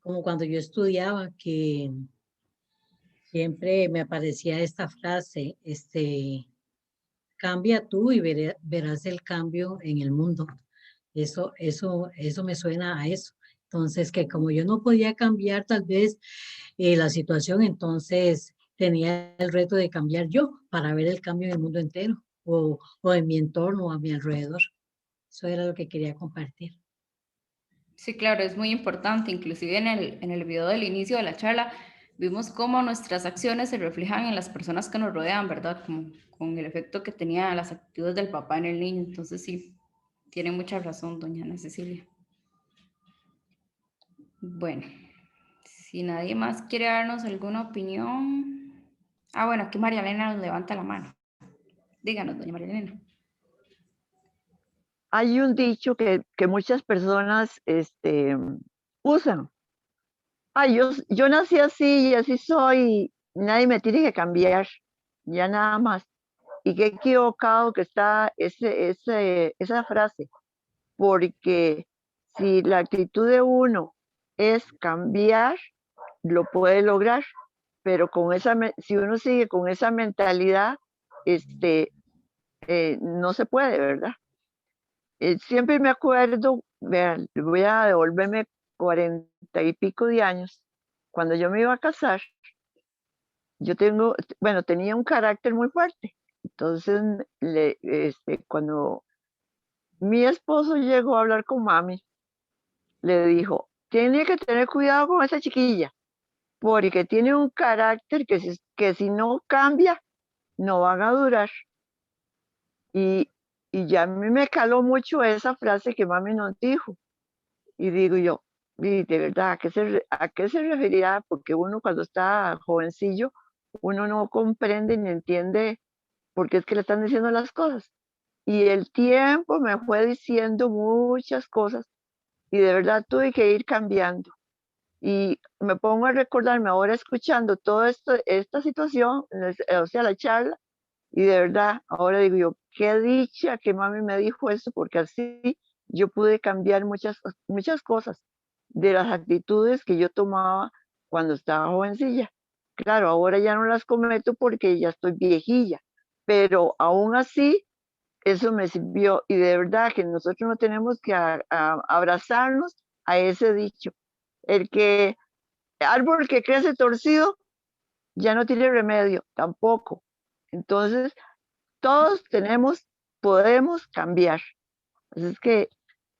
yo estudiaba, que siempre me aparecía esta frase, cambia tú y verás el cambio en el mundo. Eso me suena a eso. Entonces, que como yo no podía cambiar tal vez la situación, entonces tenía el reto de cambiar yo para ver el cambio en el mundo entero o en mi entorno o a mi alrededor. Eso era lo que quería compartir. Sí, claro, es muy importante. Inclusive en el video del inicio de la charla vimos cómo nuestras acciones se reflejan en las personas que nos rodean, ¿verdad? Como con el efecto que tenían las actitudes del papá en el niño. Entonces sí, tiene mucha razón, doña Ana Cecilia. Bueno, si nadie más quiere darnos alguna opinión. Ah, bueno, aquí María Elena nos levanta la mano. Díganos, doña María Elena. Hay un dicho que muchas personas usan. Ay, yo nací así y así soy, nadie me tiene que cambiar, ya nada más. Y qué equivocado que está esa frase, porque si la actitud de uno es cambiar, lo puede lograr, pero si uno sigue con esa mentalidad, no se puede, ¿verdad? Siempre me acuerdo, vean, voy a devolverme 40 y pico de años, cuando yo me iba a casar, tenía un carácter muy fuerte, Entonces, cuando mi esposo llegó a hablar con mami, le dijo, tiene que tener cuidado con esa chiquilla, porque tiene un carácter que si no cambia, no van a durar. Y ya a mí me caló mucho esa frase que mami nos dijo. Y digo yo, y de verdad, a qué se referirá? Porque uno cuando está jovencillo, uno no comprende ni entiende por qué es que le están diciendo las cosas. Y el tiempo me fue diciendo muchas cosas y de verdad tuve que ir cambiando. Y me pongo a recordarme ahora escuchando toda esta situación, o sea, la charla, y de verdad, ahora digo yo, qué dicha que mami me dijo eso, porque así yo pude cambiar muchas cosas de las actitudes que yo tomaba cuando estaba jovencilla. Claro, ahora ya no las cometo porque ya estoy viejilla, pero aún así eso me sirvió y de verdad que nosotros no tenemos que abrazarnos a ese dicho. Árbol que crece torcido ya no tiene remedio, tampoco. Entonces, todos podemos cambiar. Así es que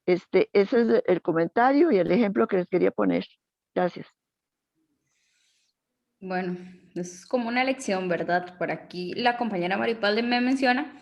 ese es el comentario y el ejemplo que les quería poner. Gracias. Bueno, es como una lección, ¿verdad? Por aquí la compañera Maripalde me menciona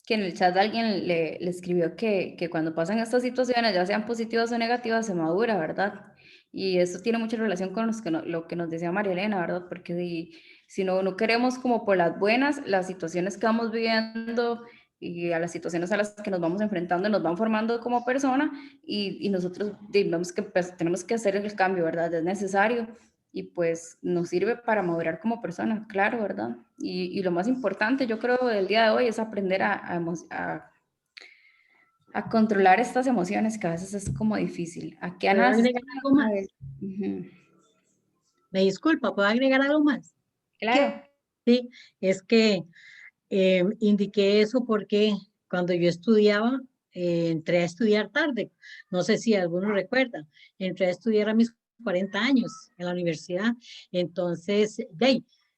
que en el chat alguien le escribió que cuando pasan estas situaciones, ya sean positivas o negativas, se madura, ¿verdad? Y eso tiene mucha relación con lo que nos decía María Elena, ¿verdad? Porque si no queremos como por las buenas, las situaciones que vamos viviendo y a las situaciones a las que nos vamos enfrentando nos van formando como persona y nosotros tenemos que hacer el cambio, ¿verdad? Es necesario y pues nos sirve para madurar como persona, claro, ¿verdad? Y lo más importante, yo creo, del día de hoy es aprender a controlar estas emociones que a veces es como difícil. Aquí ¿Puedo Ana... agregar algo más? Me disculpa, ¿puedo agregar algo más? Claro. Sí, es que indiqué eso porque cuando yo estudiaba, entré a estudiar tarde. No sé si algunos recuerdan. Entré a estudiar a mis 40 años en la universidad. Entonces,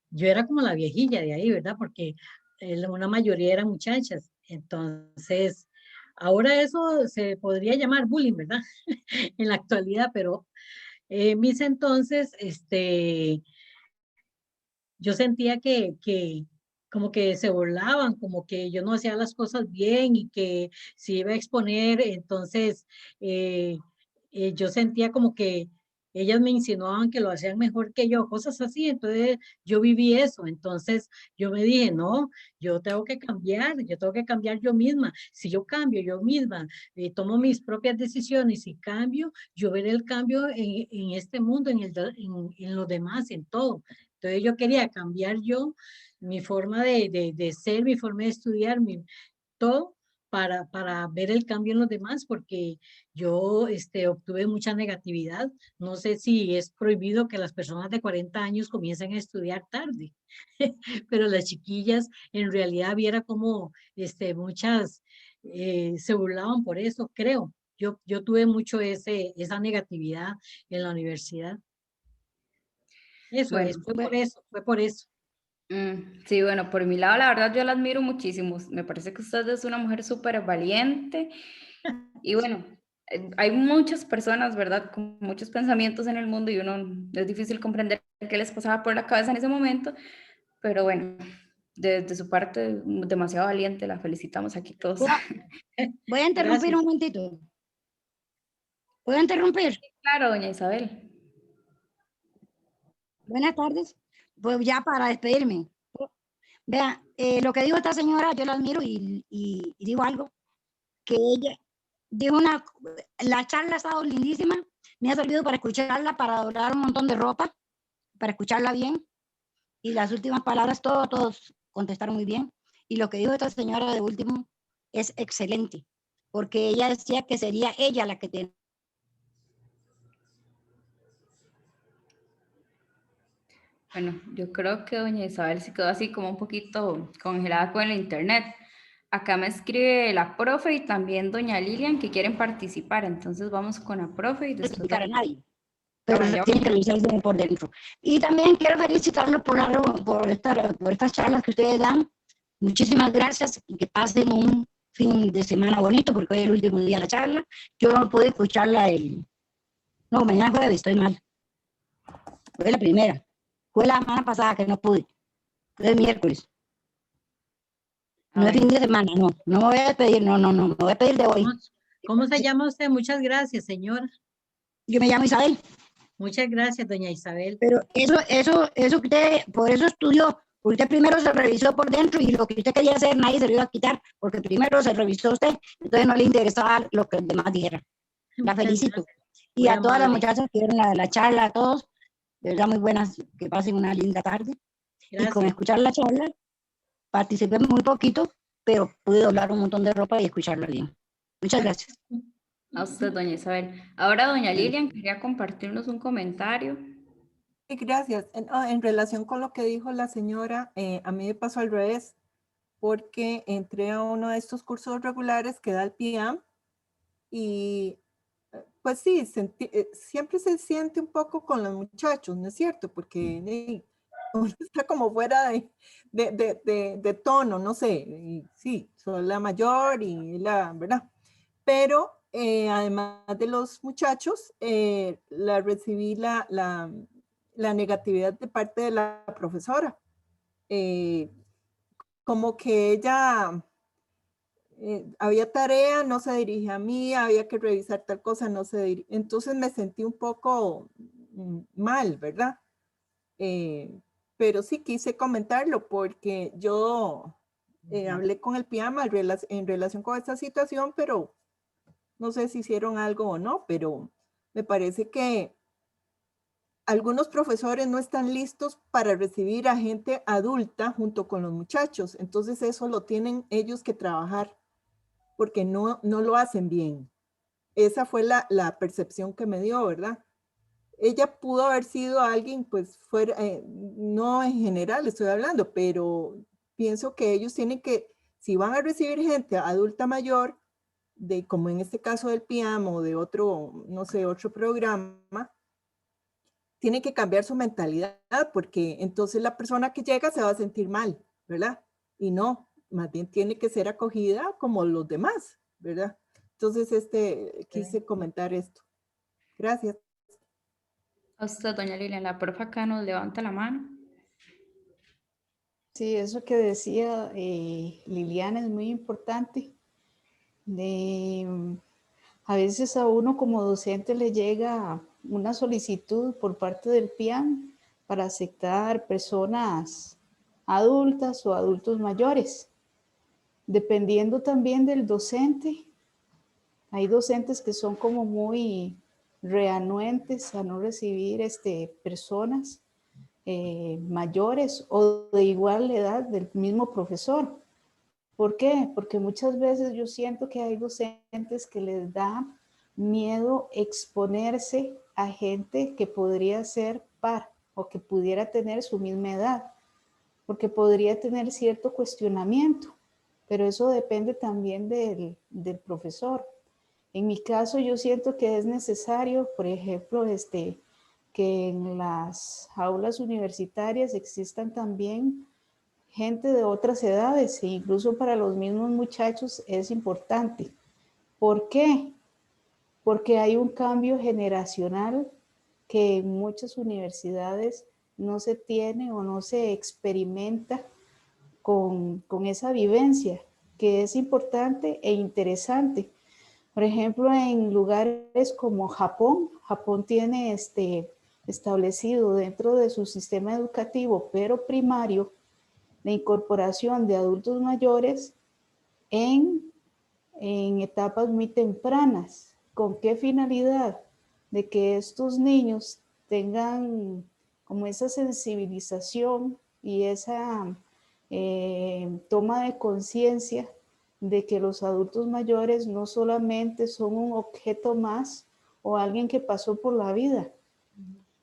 yo era como la viejilla de ahí, ¿verdad? Porque una mayoría eran muchachas. Entonces, ahora eso se podría llamar bullying, ¿verdad? En la actualidad, pero en mis entonces, yo sentía que como que se burlaban, como que yo no hacía las cosas bien y que si iba a exponer, entonces yo sentía como que ellas me insinuaban que lo hacían mejor que yo, cosas así, entonces yo viví eso, entonces yo me dije, no, yo tengo que cambiar, yo tengo que cambiar yo misma, si yo cambio yo misma, tomo mis propias decisiones y cambio, yo veré el cambio en este mundo, en los demás, en todo. Entonces yo quería cambiar yo mi forma de ser, mi forma de estudiar, todo para ver el cambio en los demás, porque yo obtuve mucha negatividad. No sé si es prohibido que las personas de 40 años comiencen a estudiar tarde, pero las chiquillas en realidad viera como muchas se burlaban por eso, creo. Yo tuve mucho esa negatividad en la universidad. Eso bueno, fue por eso. Sí, bueno, por mi lado, la verdad, yo la admiro muchísimo. Me parece que usted es una mujer súper valiente. Y bueno, hay muchas personas, ¿verdad? Con muchos pensamientos en el mundo y es difícil comprender qué les pasaba por la cabeza en ese momento. Pero bueno, desde su parte, demasiado valiente, la felicitamos aquí todos. Voy a interrumpir un momentito. ¿Puedo interrumpir? Claro, doña Isabel. Buenas tardes. Pues ya para despedirme. Vea, lo que dijo esta señora, yo la admiro y digo algo, que ella dijo la charla ha estado lindísima, me ha servido para escucharla, para doblar un montón de ropa, para escucharla bien, y las últimas palabras todos contestaron muy bien, y lo que dijo esta señora de último es excelente, porque ella decía que sería ella la que tiene. Bueno, yo creo que doña Isabel se quedó así como un poquito congelada con el internet. Acá me escribe la profe y también doña Lilian que quieren participar, entonces vamos con la profe y después... a nadie, pero tienen que revisarse por dentro. Y también quiero felicitarlos por estas charlas que ustedes dan, Muchísimas gracias y que pasen un fin de semana bonito porque hoy es el último día de la charla. Yo no pude escucharla no, mañana jueves, estoy mal. Fue la primera. Fue la semana pasada que no pude. Fue el miércoles. No es fin de semana, no. No me voy a despedir, no. Me voy a despedir de hoy. ¿Cómo se llama usted? Muchas gracias, señora. Yo me llamo Isabel. Muchas gracias, doña Isabel. Pero eso que usted, por eso estudió. Usted primero se revisó por dentro y lo que usted quería hacer nadie se lo iba a quitar, porque primero se revisó usted, entonces no le interesaba lo que el demás dijera. La felicito. Y a todas las muchachas que vieron la charla, a todos, de verdad muy buenas, que pasen una linda tarde. Gracias. Y con escuchar la charla, participé muy poquito, pero pude doblar un montón de ropa y escucharla bien. Muchas gracias. A usted, doña Isabel. Ahora, doña Lilian, quería compartirnos un comentario. Sí, gracias. En relación con lo que dijo la señora, a mí me pasó al revés, porque entré a uno de estos cursos regulares que da el PIAM y pues sí, siempre se siente un poco con los muchachos, ¿no es cierto? Porque uno está como fuera de tono, no sé, y sí, soy la mayor y ¿verdad? Pero además de los muchachos, recibí la negatividad de parte de la profesora. Como que ella, había tarea, no se dirige a mí, había que revisar tal cosa, no se dirige. Entonces me sentí un poco mal, ¿verdad? Pero sí quise comentarlo porque yo hablé con el PIAMA en relación con esta situación, pero no sé si hicieron algo o no, pero me parece que algunos profesores no están listos para recibir a gente adulta junto con los muchachos. Entonces eso lo tienen ellos que trabajar porque no lo hacen bien. Esa fue la percepción que me dio, ¿verdad? Ella pudo haber sido alguien, pues, fuera, no en general estoy hablando, pero pienso que ellos tienen que, si van a recibir gente adulta mayor, como en este caso del PIAM o de otro, no sé, otro programa, tiene que cambiar su mentalidad porque entonces la persona que llega se va a sentir mal, ¿verdad? Y no, más bien tiene que ser acogida como los demás, ¿verdad? Entonces, quise comentar esto. Gracias. A usted, doña Lilian, la profe acá nos levanta la mano. Sí, eso que decía Liliana es muy importante. A veces a uno como docente le llega una solicitud por parte del PIAM para aceptar personas adultas o adultos mayores. Dependiendo también del docente, hay docentes que son como muy reanuentes a no recibir personas mayores o de igual edad del mismo profesor. ¿Por qué? Porque muchas veces yo siento que hay docentes que les da miedo exponerse a gente que podría ser par o que pudiera tener su misma edad, porque podría tener cierto cuestionamiento, pero eso depende también del profesor. En mi caso yo siento que es necesario, por ejemplo, que en las aulas universitarias existan también gente de otras edades e incluso para los mismos muchachos es importante. ¿Por qué? Porque hay un cambio generacional que en muchas universidades no se tiene o no se experimenta con esa vivencia, que es importante e interesante. Por ejemplo, en lugares como Japón, Japón tiene establecido dentro de su sistema educativo, pero primario, la incorporación de adultos mayores en etapas muy tempranas. ¿Con qué finalidad? De que estos niños tengan como esa sensibilización y esa toma de conciencia de que los adultos mayores no solamente son un objeto más o alguien que pasó por la vida,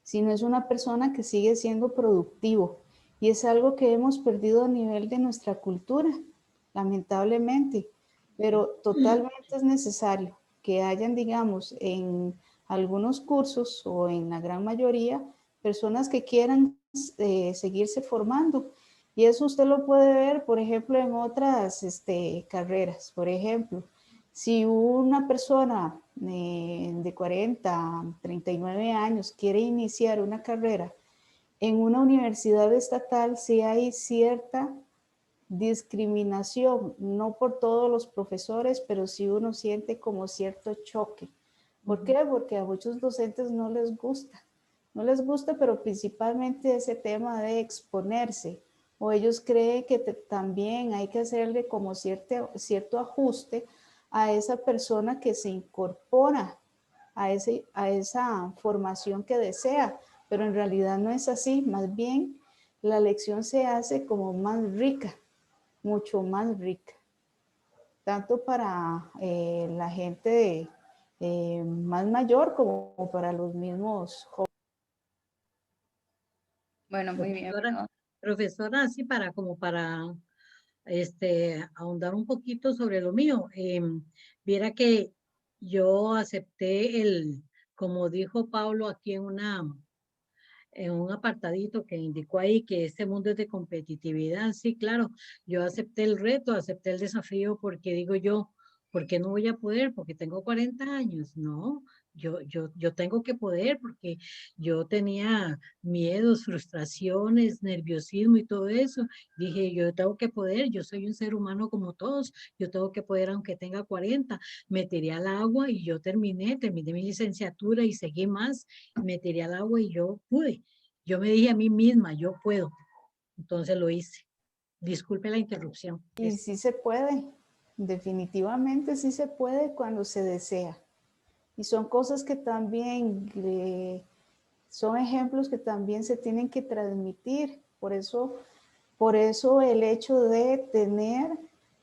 sino es una persona que sigue siendo productivo. Y es algo que hemos perdido a nivel de nuestra cultura, lamentablemente, pero totalmente es necesario que hayan, digamos, en algunos cursos o en la gran mayoría, personas que quieran seguirse formando Y eso usted lo puede ver, por ejemplo, en otras carreras. Por ejemplo, si una persona de 40, 39 años quiere iniciar una carrera en una universidad estatal, sí hay cierta discriminación, no por todos los profesores, pero sí uno siente como cierto choque. ¿Por qué? Porque a muchos docentes no les gusta. No les gusta, pero principalmente ese tema de exponerse. O ellos creen que también hay que hacerle como cierto ajuste a esa persona que se incorpora a esa formación que desea. Pero en realidad no es así. Más bien, la lección se hace como más rica, mucho más rica. Tanto para la gente más mayor como para los mismos jóvenes. Bueno, muy bien. Profesora, así para ahondar un poquito sobre lo mío. Viera que yo acepté como dijo Pablo aquí en un apartadito que indicó ahí que este mundo es de competitividad. Sí, claro, yo acepté el reto, acepté el desafío porque digo yo, ¿por qué no voy a poder? Porque tengo 40 años. No, yo tengo que poder porque yo tenía miedos, frustraciones, nerviosismo y todo eso. Dije, yo tengo que poder, yo soy un ser humano como todos, yo tengo que poder aunque tenga 40. Me tiré al agua y yo terminé mi licenciatura y seguí más, me tiré al agua y yo pude. Yo me dije a mí misma, yo puedo. Entonces lo hice. Disculpe la interrupción. Y sí se puede, definitivamente sí se puede cuando se desea. Y son cosas que también, son ejemplos que también se tienen que transmitir. Por eso el hecho de tener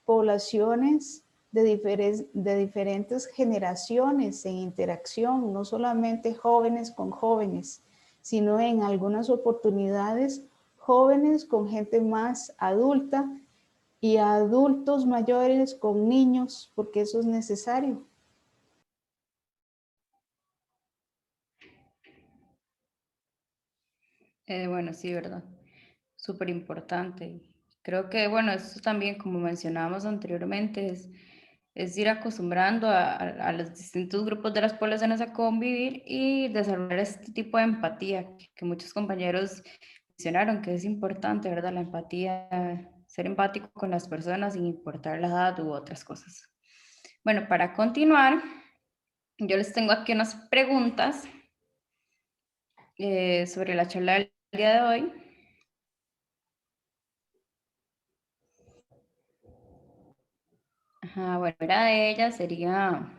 poblaciones de diferentes generaciones en interacción, no solamente jóvenes con jóvenes, sino en algunas oportunidades jóvenes con gente más adulta y adultos mayores con niños, porque eso es necesario. Bueno, sí, ¿verdad? Súper importante. Creo que, bueno, esto también, como mencionábamos anteriormente, es ir acostumbrando a los distintos grupos de las poblaciones a convivir y desarrollar este tipo de empatía que muchos compañeros mencionaron, que es importante, ¿verdad? La empatía, ser empático con las personas sin importar la edad u otras cosas. Bueno, para continuar, yo les tengo aquí unas preguntas sobre la charla del día de hoy. Ajá, bueno, una de ellas sería,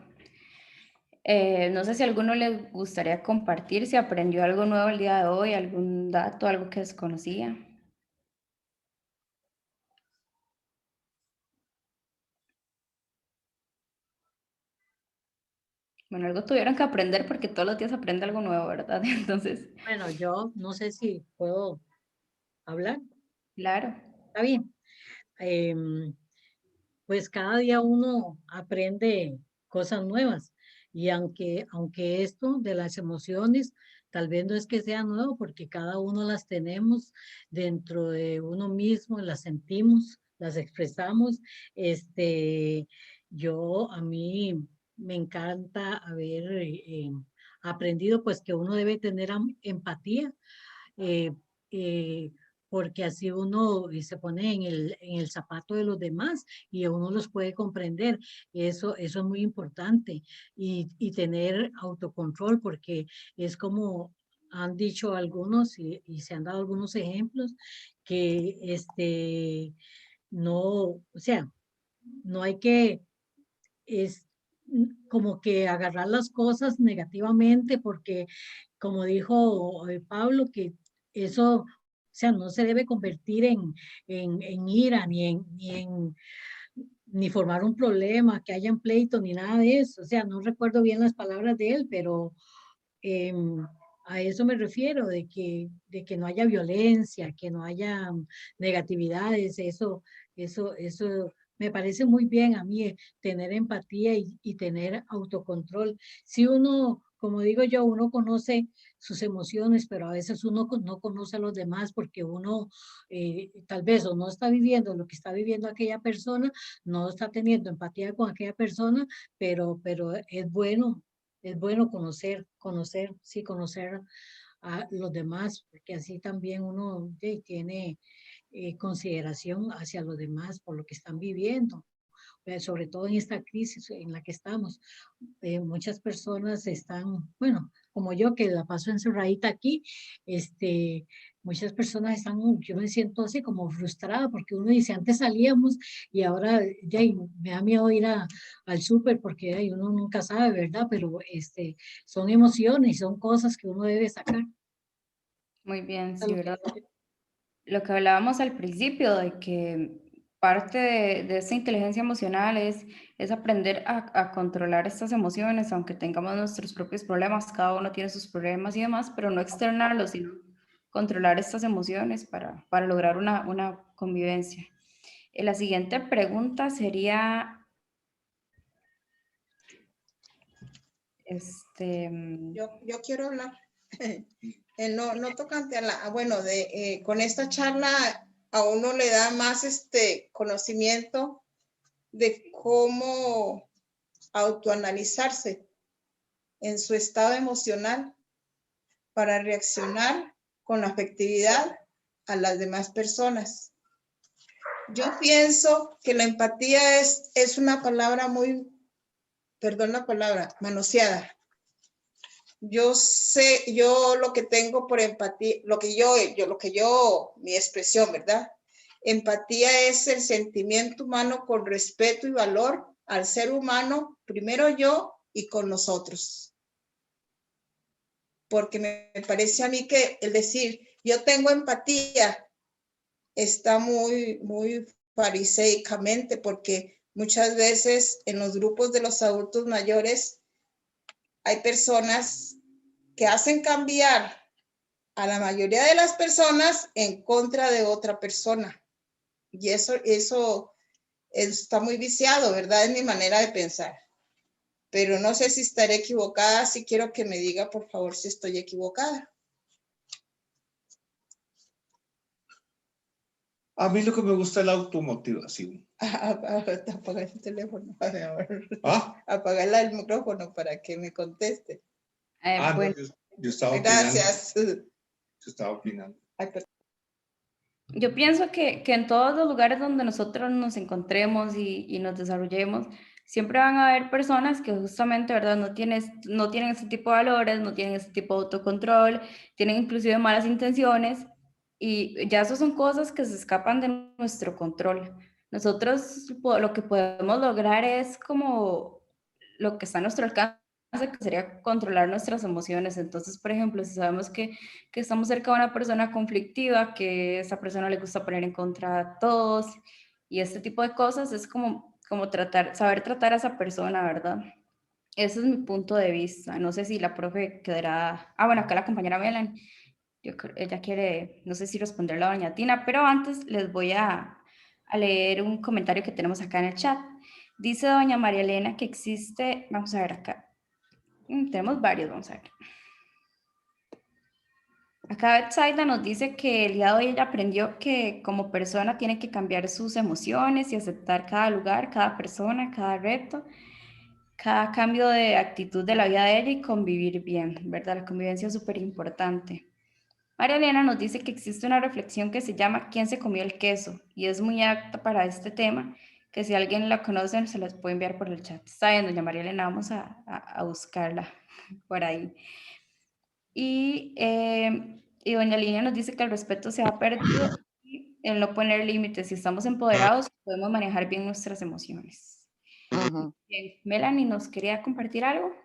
no sé si a alguno les gustaría compartir, si aprendió algo nuevo el día de hoy, algún dato, algo que desconocía. Bueno, algo tuvieron que aprender porque todos los días aprende algo nuevo, ¿verdad? Entonces. Bueno, yo no sé si puedo hablar. Claro. Está bien. Pues cada día uno aprende cosas nuevas y aunque esto de las emociones tal vez no es que sea nuevo porque cada uno las tenemos dentro de uno mismo, las sentimos, las expresamos. A mí me encanta haber aprendido pues que uno debe tener empatía. eh, eh, Porque así uno se pone en el zapato de los demás y uno los puede comprender. Eso es muy importante. Y tener autocontrol, porque es como han dicho algunos y se han dado algunos ejemplos, que no, o sea, no hay que, es como que agarrar las cosas negativamente, porque como dijo Pablo, que eso, o sea, no se debe convertir en ira, ni formar un problema, que haya un pleito, ni nada de eso. O sea, no recuerdo bien las palabras de él, pero a eso me refiero, de que no haya violencia, que no haya negatividades, eso Me parece muy bien a mí tener empatía y tener autocontrol. Si uno, como digo yo, uno conoce sus emociones, pero a veces uno no conoce a los demás porque uno tal vez o no está viviendo lo que está viviendo aquella persona, no está teniendo empatía con aquella persona, pero es bueno conocer a los demás, porque así también uno tiene consideración hacia los demás por lo que están viviendo, sobre todo en esta crisis en la que estamos. Muchas personas están, bueno, como yo que la paso encerradita aquí, muchas personas están, yo me siento así como frustrada porque uno dice, antes salíamos y ahora ya me da miedo ir al súper porque uno nunca sabe, ¿verdad? Pero son emociones, son cosas que uno debe sacar. Muy bien, sí, ¿verdad? Lo que hablábamos al principio, de que parte de esta inteligencia emocional es aprender a controlar estas emociones, aunque tengamos nuestros propios problemas, cada uno tiene sus problemas y demás, pero no externarlos, sino controlar estas emociones para lograr una convivencia. La siguiente pregunta sería, Yo quiero hablar. No tocante a la, bueno, con esta charla a uno le da más conocimiento de cómo autoanalizarse en su estado emocional para reaccionar con afectividad a las demás personas. Yo pienso que la empatía es una palabra muy, perdón la palabra, manoseada. Yo lo que tengo por empatía, mi expresión, ¿verdad? Empatía es el sentimiento humano con respeto y valor al ser humano, primero yo y con nosotros. Porque me parece a mí que el decir yo tengo empatía está muy, muy fariseicamente, porque muchas veces en los grupos de los adultos mayores hay personas que hacen cambiar a la mayoría de las personas en contra de otra persona. Y eso está muy viciado, ¿verdad? Es mi manera de pensar. Pero no sé si estaré equivocada, si quiero que me diga, por favor, si estoy equivocada. A mí lo que me gusta es la automotivación. Apaga el teléfono. ¿Ah? Apaga el micrófono para que me conteste. Bueno. No, yo estaba opinando. Gracias. Yo estaba opinando. Yo pienso que en todos los lugares donde nosotros nos encontremos y nos desarrollemos, siempre van a haber personas que justamente, ¿verdad? No tienen este tipo de valores, no tienen este tipo de autocontrol, tienen inclusive malas intenciones, y ya eso son cosas que se escapan de nuestro control. Nosotros lo que podemos lograr es como lo que está a nuestro alcance, que sería controlar nuestras emociones. Entonces, por ejemplo, si sabemos que estamos cerca de una persona conflictiva, que a esa persona le gusta poner en contra a todos y este tipo de cosas, es como saber tratar a esa persona, ¿verdad? Ese es mi punto de vista. No sé si la profe quedará... bueno, acá la compañera Melanie, ella quiere, no sé si responderle a doña Tina, pero antes les voy a leer un comentario que tenemos acá en el chat. Dice doña María Elena que existe, vamos a ver acá, tenemos varios, vamos a ver. Acá Betsaida nos dice que el día de hoy ella aprendió que como persona tiene que cambiar sus emociones y aceptar cada lugar, cada persona, cada reto, cada cambio de actitud de la vida de ella y convivir bien, ¿verdad? La convivencia es súper importante. María Elena nos dice que existe una reflexión que se llama ¿Quién se comió el queso? Y es muy apta para este tema, que si alguien la conoce se las puede enviar por el chat. Está bien, doña María Elena, vamos a buscarla por ahí. Y doña Lina nos dice que el respeto se ha perdido y el no poner límites. Si estamos empoderados, podemos manejar bien nuestras emociones. Bien, Melanie, ¿nos quería compartir algo?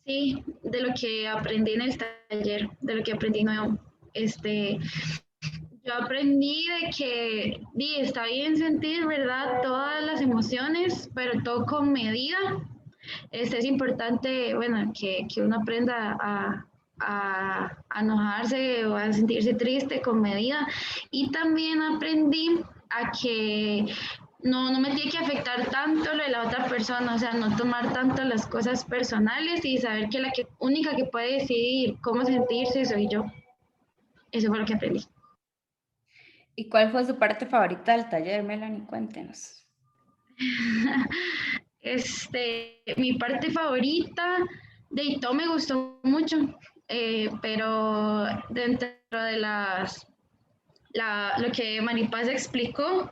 Sí, de lo que aprendí en el taller, de lo que aprendí nuevo. Yo aprendí de que está bien sentir, ¿verdad? Todas las emociones, pero todo con medida. Es importante, bueno, que uno aprenda a enojarse o a sentirse triste con medida. Y también aprendí a que no me tiene que afectar tanto lo de la otra persona, o sea, no tomar tanto las cosas personales y saber que la única que puede decidir cómo sentirse soy yo. Eso fue lo que aprendí. ¿Y cuál fue su parte favorita del taller, Melanie? Cuéntenos. Mi parte favorita, de todo me gustó mucho, pero dentro de lo que Maripaz explicó,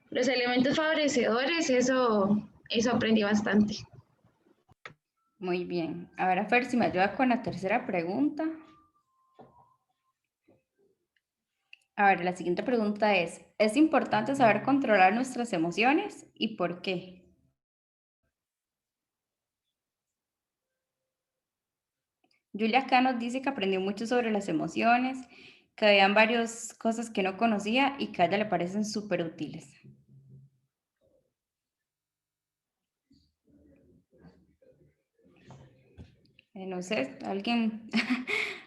los elementos favorecedores, eso aprendí bastante. Muy bien. Ahora, Fer, si me ayuda con la tercera pregunta. A ver, la siguiente pregunta ¿es importante saber controlar nuestras emociones y por qué? Julia acá nos dice que aprendió mucho sobre las emociones, que habían varias cosas que no conocía y que a ella le parecen súper útiles. No sé, ¿alguien,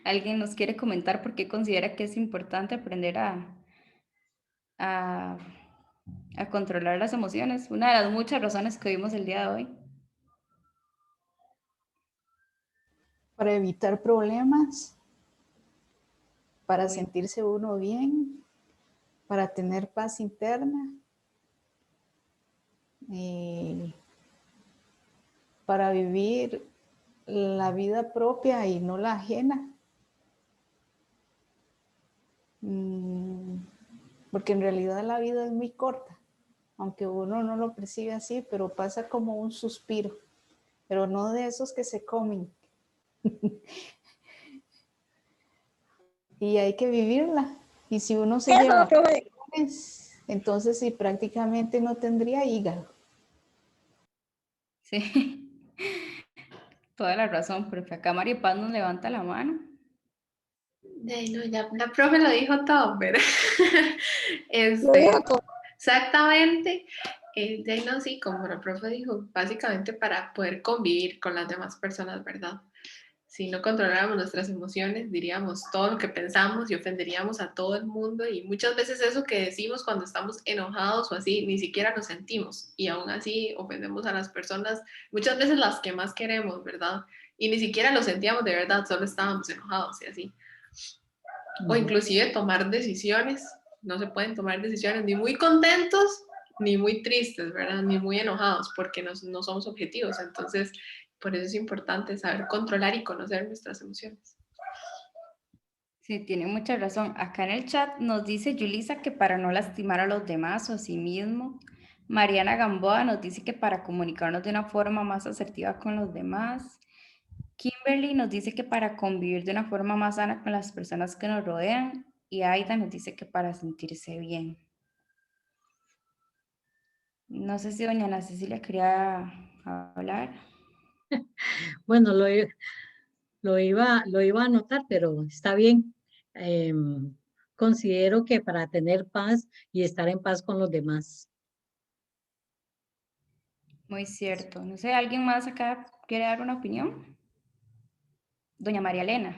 ¿alguien nos quiere comentar por qué considera que es importante aprender a controlar las emociones? Una de las muchas razones que vimos el día de hoy. Para evitar problemas, para sentirse uno bien, para tener paz interna, para vivir la vida propia y no la ajena. Porque en realidad la vida es muy corta, aunque uno no lo percibe así, pero pasa como un suspiro, pero no de esos que se comen. Y hay que vivirla. Y si uno se lleva problemas, entonces sí, prácticamente no tendría hígado. Sí, toda la razón, porque acá Maripaz nos levanta la mano. No, ya la profe lo dijo todo, pero exactamente. No, sí, como la profe dijo, básicamente para poder convivir con las demás personas, ¿verdad? Si no controláramos nuestras emociones, diríamos todo lo que pensamos y ofenderíamos a todo el mundo, y muchas veces eso que decimos cuando estamos enojados o así, ni siquiera nos sentimos, y aún así ofendemos a las personas, muchas veces las que más queremos, ¿verdad? Y ni siquiera lo sentíamos de verdad, solo estábamos enojados y así. O inclusive tomar decisiones, no se pueden tomar decisiones ni muy contentos ni muy tristes, ¿verdad? Ni muy enojados, porque no somos objetivos. Entonces, por eso es importante saber controlar y conocer nuestras emociones. Sí, tiene mucha razón. Acá en el chat nos dice Yulisa que para no lastimar a los demás o a sí mismo. Mariana Gamboa nos dice que para comunicarnos de una forma más asertiva con los demás. Kimberly nos dice que para convivir de una forma más sana con las personas que nos rodean. Y Aida nos dice que para sentirse bien. No sé si doña Ana Cecilia quería hablar. Bueno, lo iba a anotar, pero está bien. Considero que para tener paz y estar en paz con los demás. Muy cierto. No sé, ¿alguien más acá quiere dar una opinión? Doña María Elena.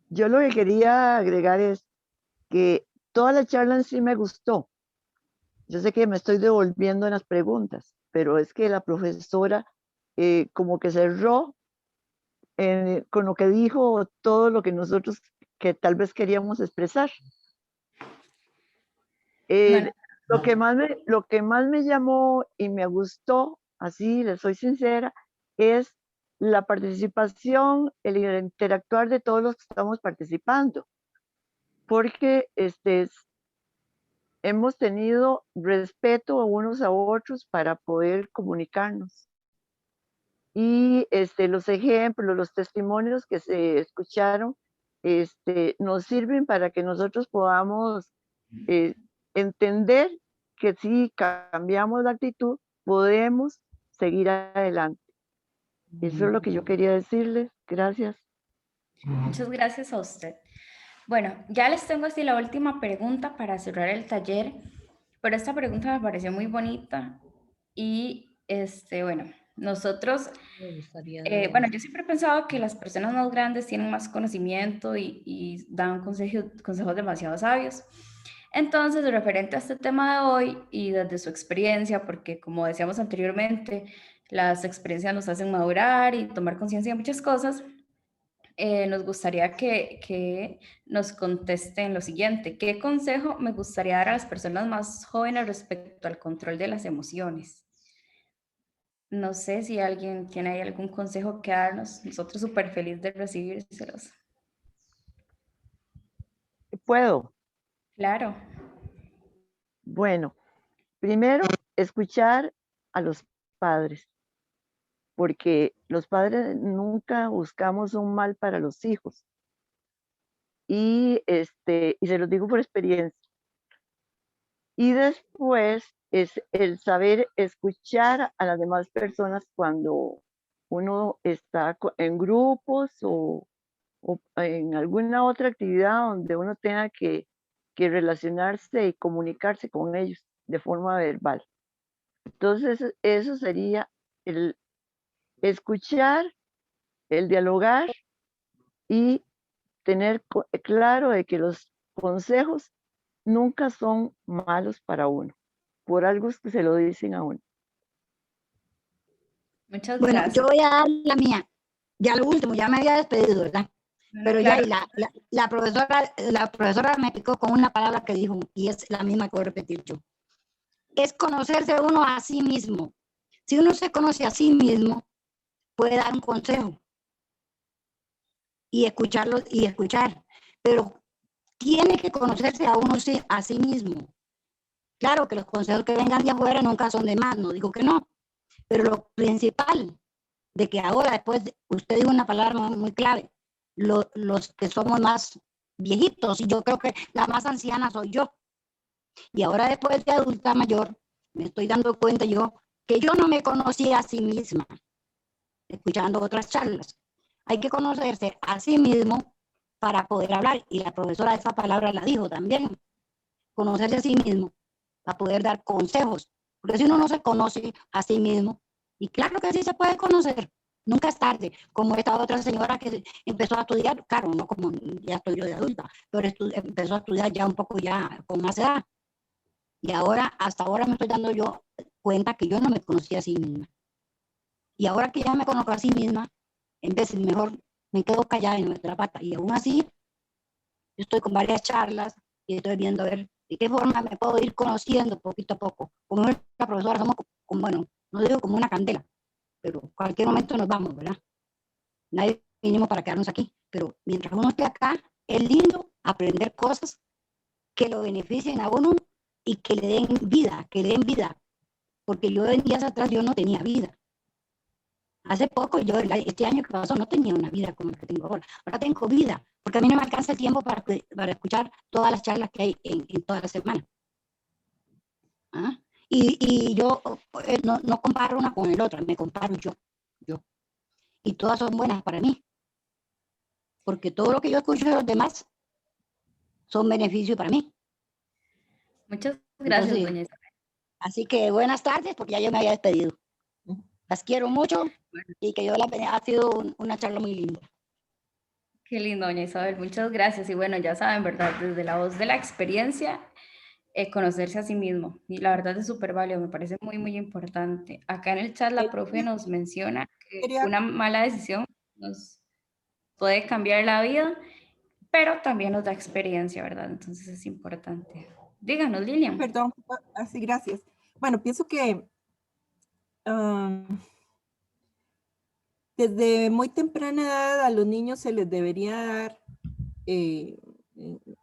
Yo lo que quería agregar es que toda la charla en sí me gustó. Yo sé que me estoy devolviendo en las preguntas, pero es que la profesora como que cerró con lo que dijo todo lo que nosotros que tal vez queríamos expresar. Lo que más me llamó y me gustó, así les soy sincera, es la participación, el interactuar de todos los que estamos participando, porque hemos tenido respeto unos a otros para poder comunicarnos. Y los ejemplos, los testimonios que se escucharon, nos sirven para que nosotros podamos entender que si cambiamos la actitud, podemos seguir adelante. Eso es lo que yo quería decirles. Gracias. Muchas gracias a usted. Bueno, ya les tengo así la última pregunta para cerrar el taller, pero esta pregunta me pareció muy bonita y bueno, Nosotros, Me gustaría bueno, yo siempre he pensado que las personas más grandes tienen más conocimiento y dan consejos demasiado sabios. Entonces, referente a este tema de hoy y desde su experiencia, porque como decíamos anteriormente, las experiencias nos hacen madurar y tomar conciencia de muchas cosas, nos gustaría que nos contesten lo siguiente. ¿Qué consejo me gustaría dar a las personas más jóvenes respecto al control de las emociones? No sé si alguien tiene ahí algún consejo que darnos. Nosotros súper feliz de recibírselos. ¿Puedo? Claro. Bueno, primero, escuchar a los padres, porque los padres nunca buscamos un mal para los hijos. Y se los digo por experiencia. Y después es el saber escuchar a las demás personas cuando uno está en grupos o en alguna otra actividad donde uno tenga que relacionarse y comunicarse con ellos de forma verbal. Entonces, eso sería el escuchar, el dialogar y tener claro de que los consejos nunca son malos para uno. Por algo es que se lo dicen a uno. Muchas Bueno, gracias. yo voy a dar la mía. Ya lo último, ya me había despedido, ¿verdad? Pero claro. ya la profesora me picó con una palabra que dijo, y es la misma que voy a repetir yo. Es conocerse uno a sí mismo. Si uno se conoce a sí mismo, puede dar un consejo y escucharlo y escuchar, pero tiene que conocerse a uno a sí mismo. Claro que los consejos que vengan de afuera nunca son de más, no digo que no, pero lo principal de que ahora, después, usted dijo una palabra muy clave, los que somos más viejitos, y yo creo que la más anciana soy yo, y ahora después de adulta mayor, me estoy dando cuenta yo que yo no me conocía a sí misma, escuchando otras charlas. Hay que conocerse a sí mismo para poder hablar, y la profesora esa palabra la dijo también, conocerse a sí mismo para poder dar consejos, porque si uno no se conoce a sí mismo, y claro que sí se puede conocer, nunca es tarde, como esta otra señora que empezó a estudiar, claro, no como ya estoy yo de adulta, pero empezó a estudiar ya un poco ya con más edad, y ahora, hasta ahora me estoy dando yo cuenta que yo no me conocía a sí misma, y ahora que ya me conozco a sí misma, en vez de mejor me quedo callada en nuestra pata, y aún así, yo estoy con varias charlas, y estoy viendo a ver de qué forma me puedo ir conociendo poquito a poco. Como la profesora, somos como, bueno, no digo como una candela, pero cualquier momento nos vamos, ¿verdad? Nadie vinimos para quedarnos aquí, pero mientras uno esté acá, es lindo aprender cosas que lo beneficien a uno y que le den vida, porque yo en días atrás yo no tenía vida. Hace poco, este año que pasó, no tenía una vida como la que tengo ahora. Ahora tengo vida, porque a mí no me alcanza el tiempo para escuchar todas las charlas que hay en toda la semana. ¿Ah? Y yo no comparo una con el otro, me comparo yo. Y todas son buenas para mí, porque todo lo que yo escucho de los demás son beneficios para mí. Muchas gracias, Entonces, doña Isabel. así que buenas tardes, porque ya yo me había despedido. Las quiero mucho y que ha sido una charla muy linda. Qué lindo, doña Isabel. Muchas gracias. Y bueno, ya saben, ¿verdad? Desde la voz de la experiencia, conocerse a sí mismo. Y la verdad es súper válido, me parece muy, muy importante. Acá en el chat la profe nos menciona que una mala decisión nos puede cambiar la vida, pero también nos da experiencia, ¿verdad? Entonces es importante. Díganos, Lilian. Perdón, así, gracias. Bueno, pienso que desde muy temprana edad a los niños se les debería dar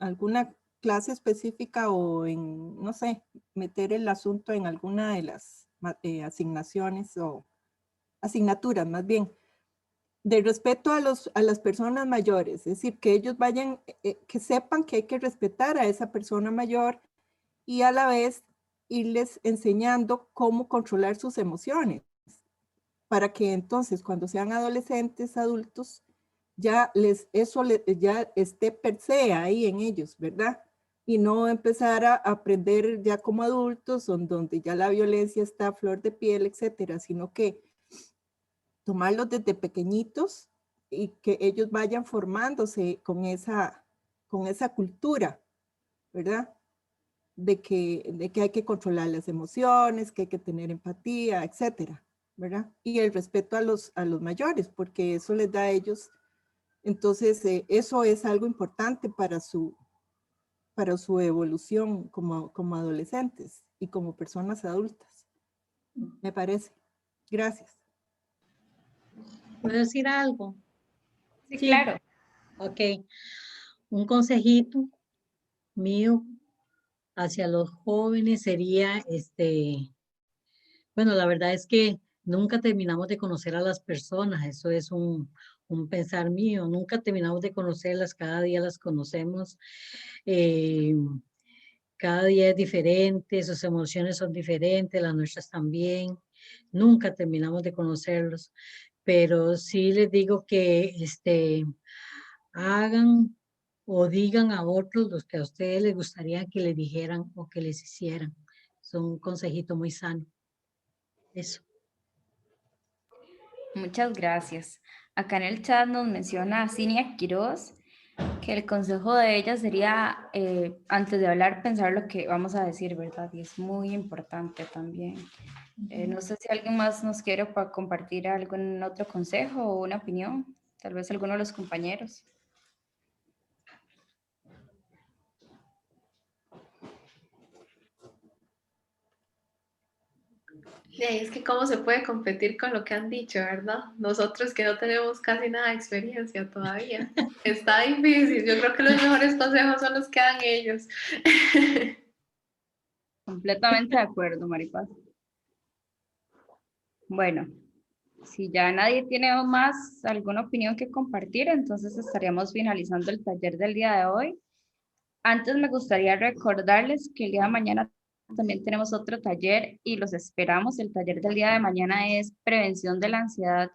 alguna clase específica o en, no sé, meter el asunto en alguna de las asignaciones o asignaturas más bien, de respeto a las personas mayores, es decir, que ellos vayan, que sepan que hay que respetar a esa persona mayor y a la vez irles enseñando cómo controlar sus emociones, para que entonces cuando sean adolescentes, adultos, ya ya esté per se ahí en ellos, ¿verdad? Y no empezar a aprender ya como adultos, donde ya la violencia está a flor de piel, etcétera, sino que tomarlos desde pequeñitos y que ellos vayan formándose con esa cultura, ¿verdad? De que hay que controlar las emociones, que hay que tener empatía, etcétera, ¿verdad? Y el respeto a los mayores, porque eso les da a ellos. Entonces, eso es algo importante para su evolución como adolescentes y como personas adultas, me parece. Gracias. ¿Puedo decir algo? Sí, claro. Ok. Un consejito mío hacia los jóvenes sería, bueno, la verdad es que nunca terminamos de conocer a las personas, eso es un pensar mío, nunca terminamos de conocerlas, cada día las conocemos, cada día es diferente, sus emociones son diferentes, las nuestras también, nunca terminamos de conocerlos, pero sí les digo que hagan o digan a otros los que a ustedes les gustaría que les dijeran o que les hicieran. Es un consejito muy sano. Eso. Muchas gracias. Acá en el chat nos menciona Cinia Quiroz que el consejo de ella sería, antes de hablar, pensar lo que vamos a decir, ¿verdad? Y es muy importante también. No sé si alguien más nos quiere compartir algún otro consejo o una opinión, tal vez alguno de los compañeros. Es que cómo se puede competir con lo que han dicho, ¿verdad? Nosotros que no tenemos casi nada de experiencia todavía. Está difícil. Yo creo que los mejores consejos son los que dan ellos. Completamente de acuerdo, Maripaz. Bueno, si ya nadie tiene más alguna opinión que compartir, entonces estaríamos finalizando el taller del día de hoy. Antes me gustaría recordarles que el día de mañana también tenemos otro taller y los esperamos. El taller del día de mañana es prevención de la ansiedad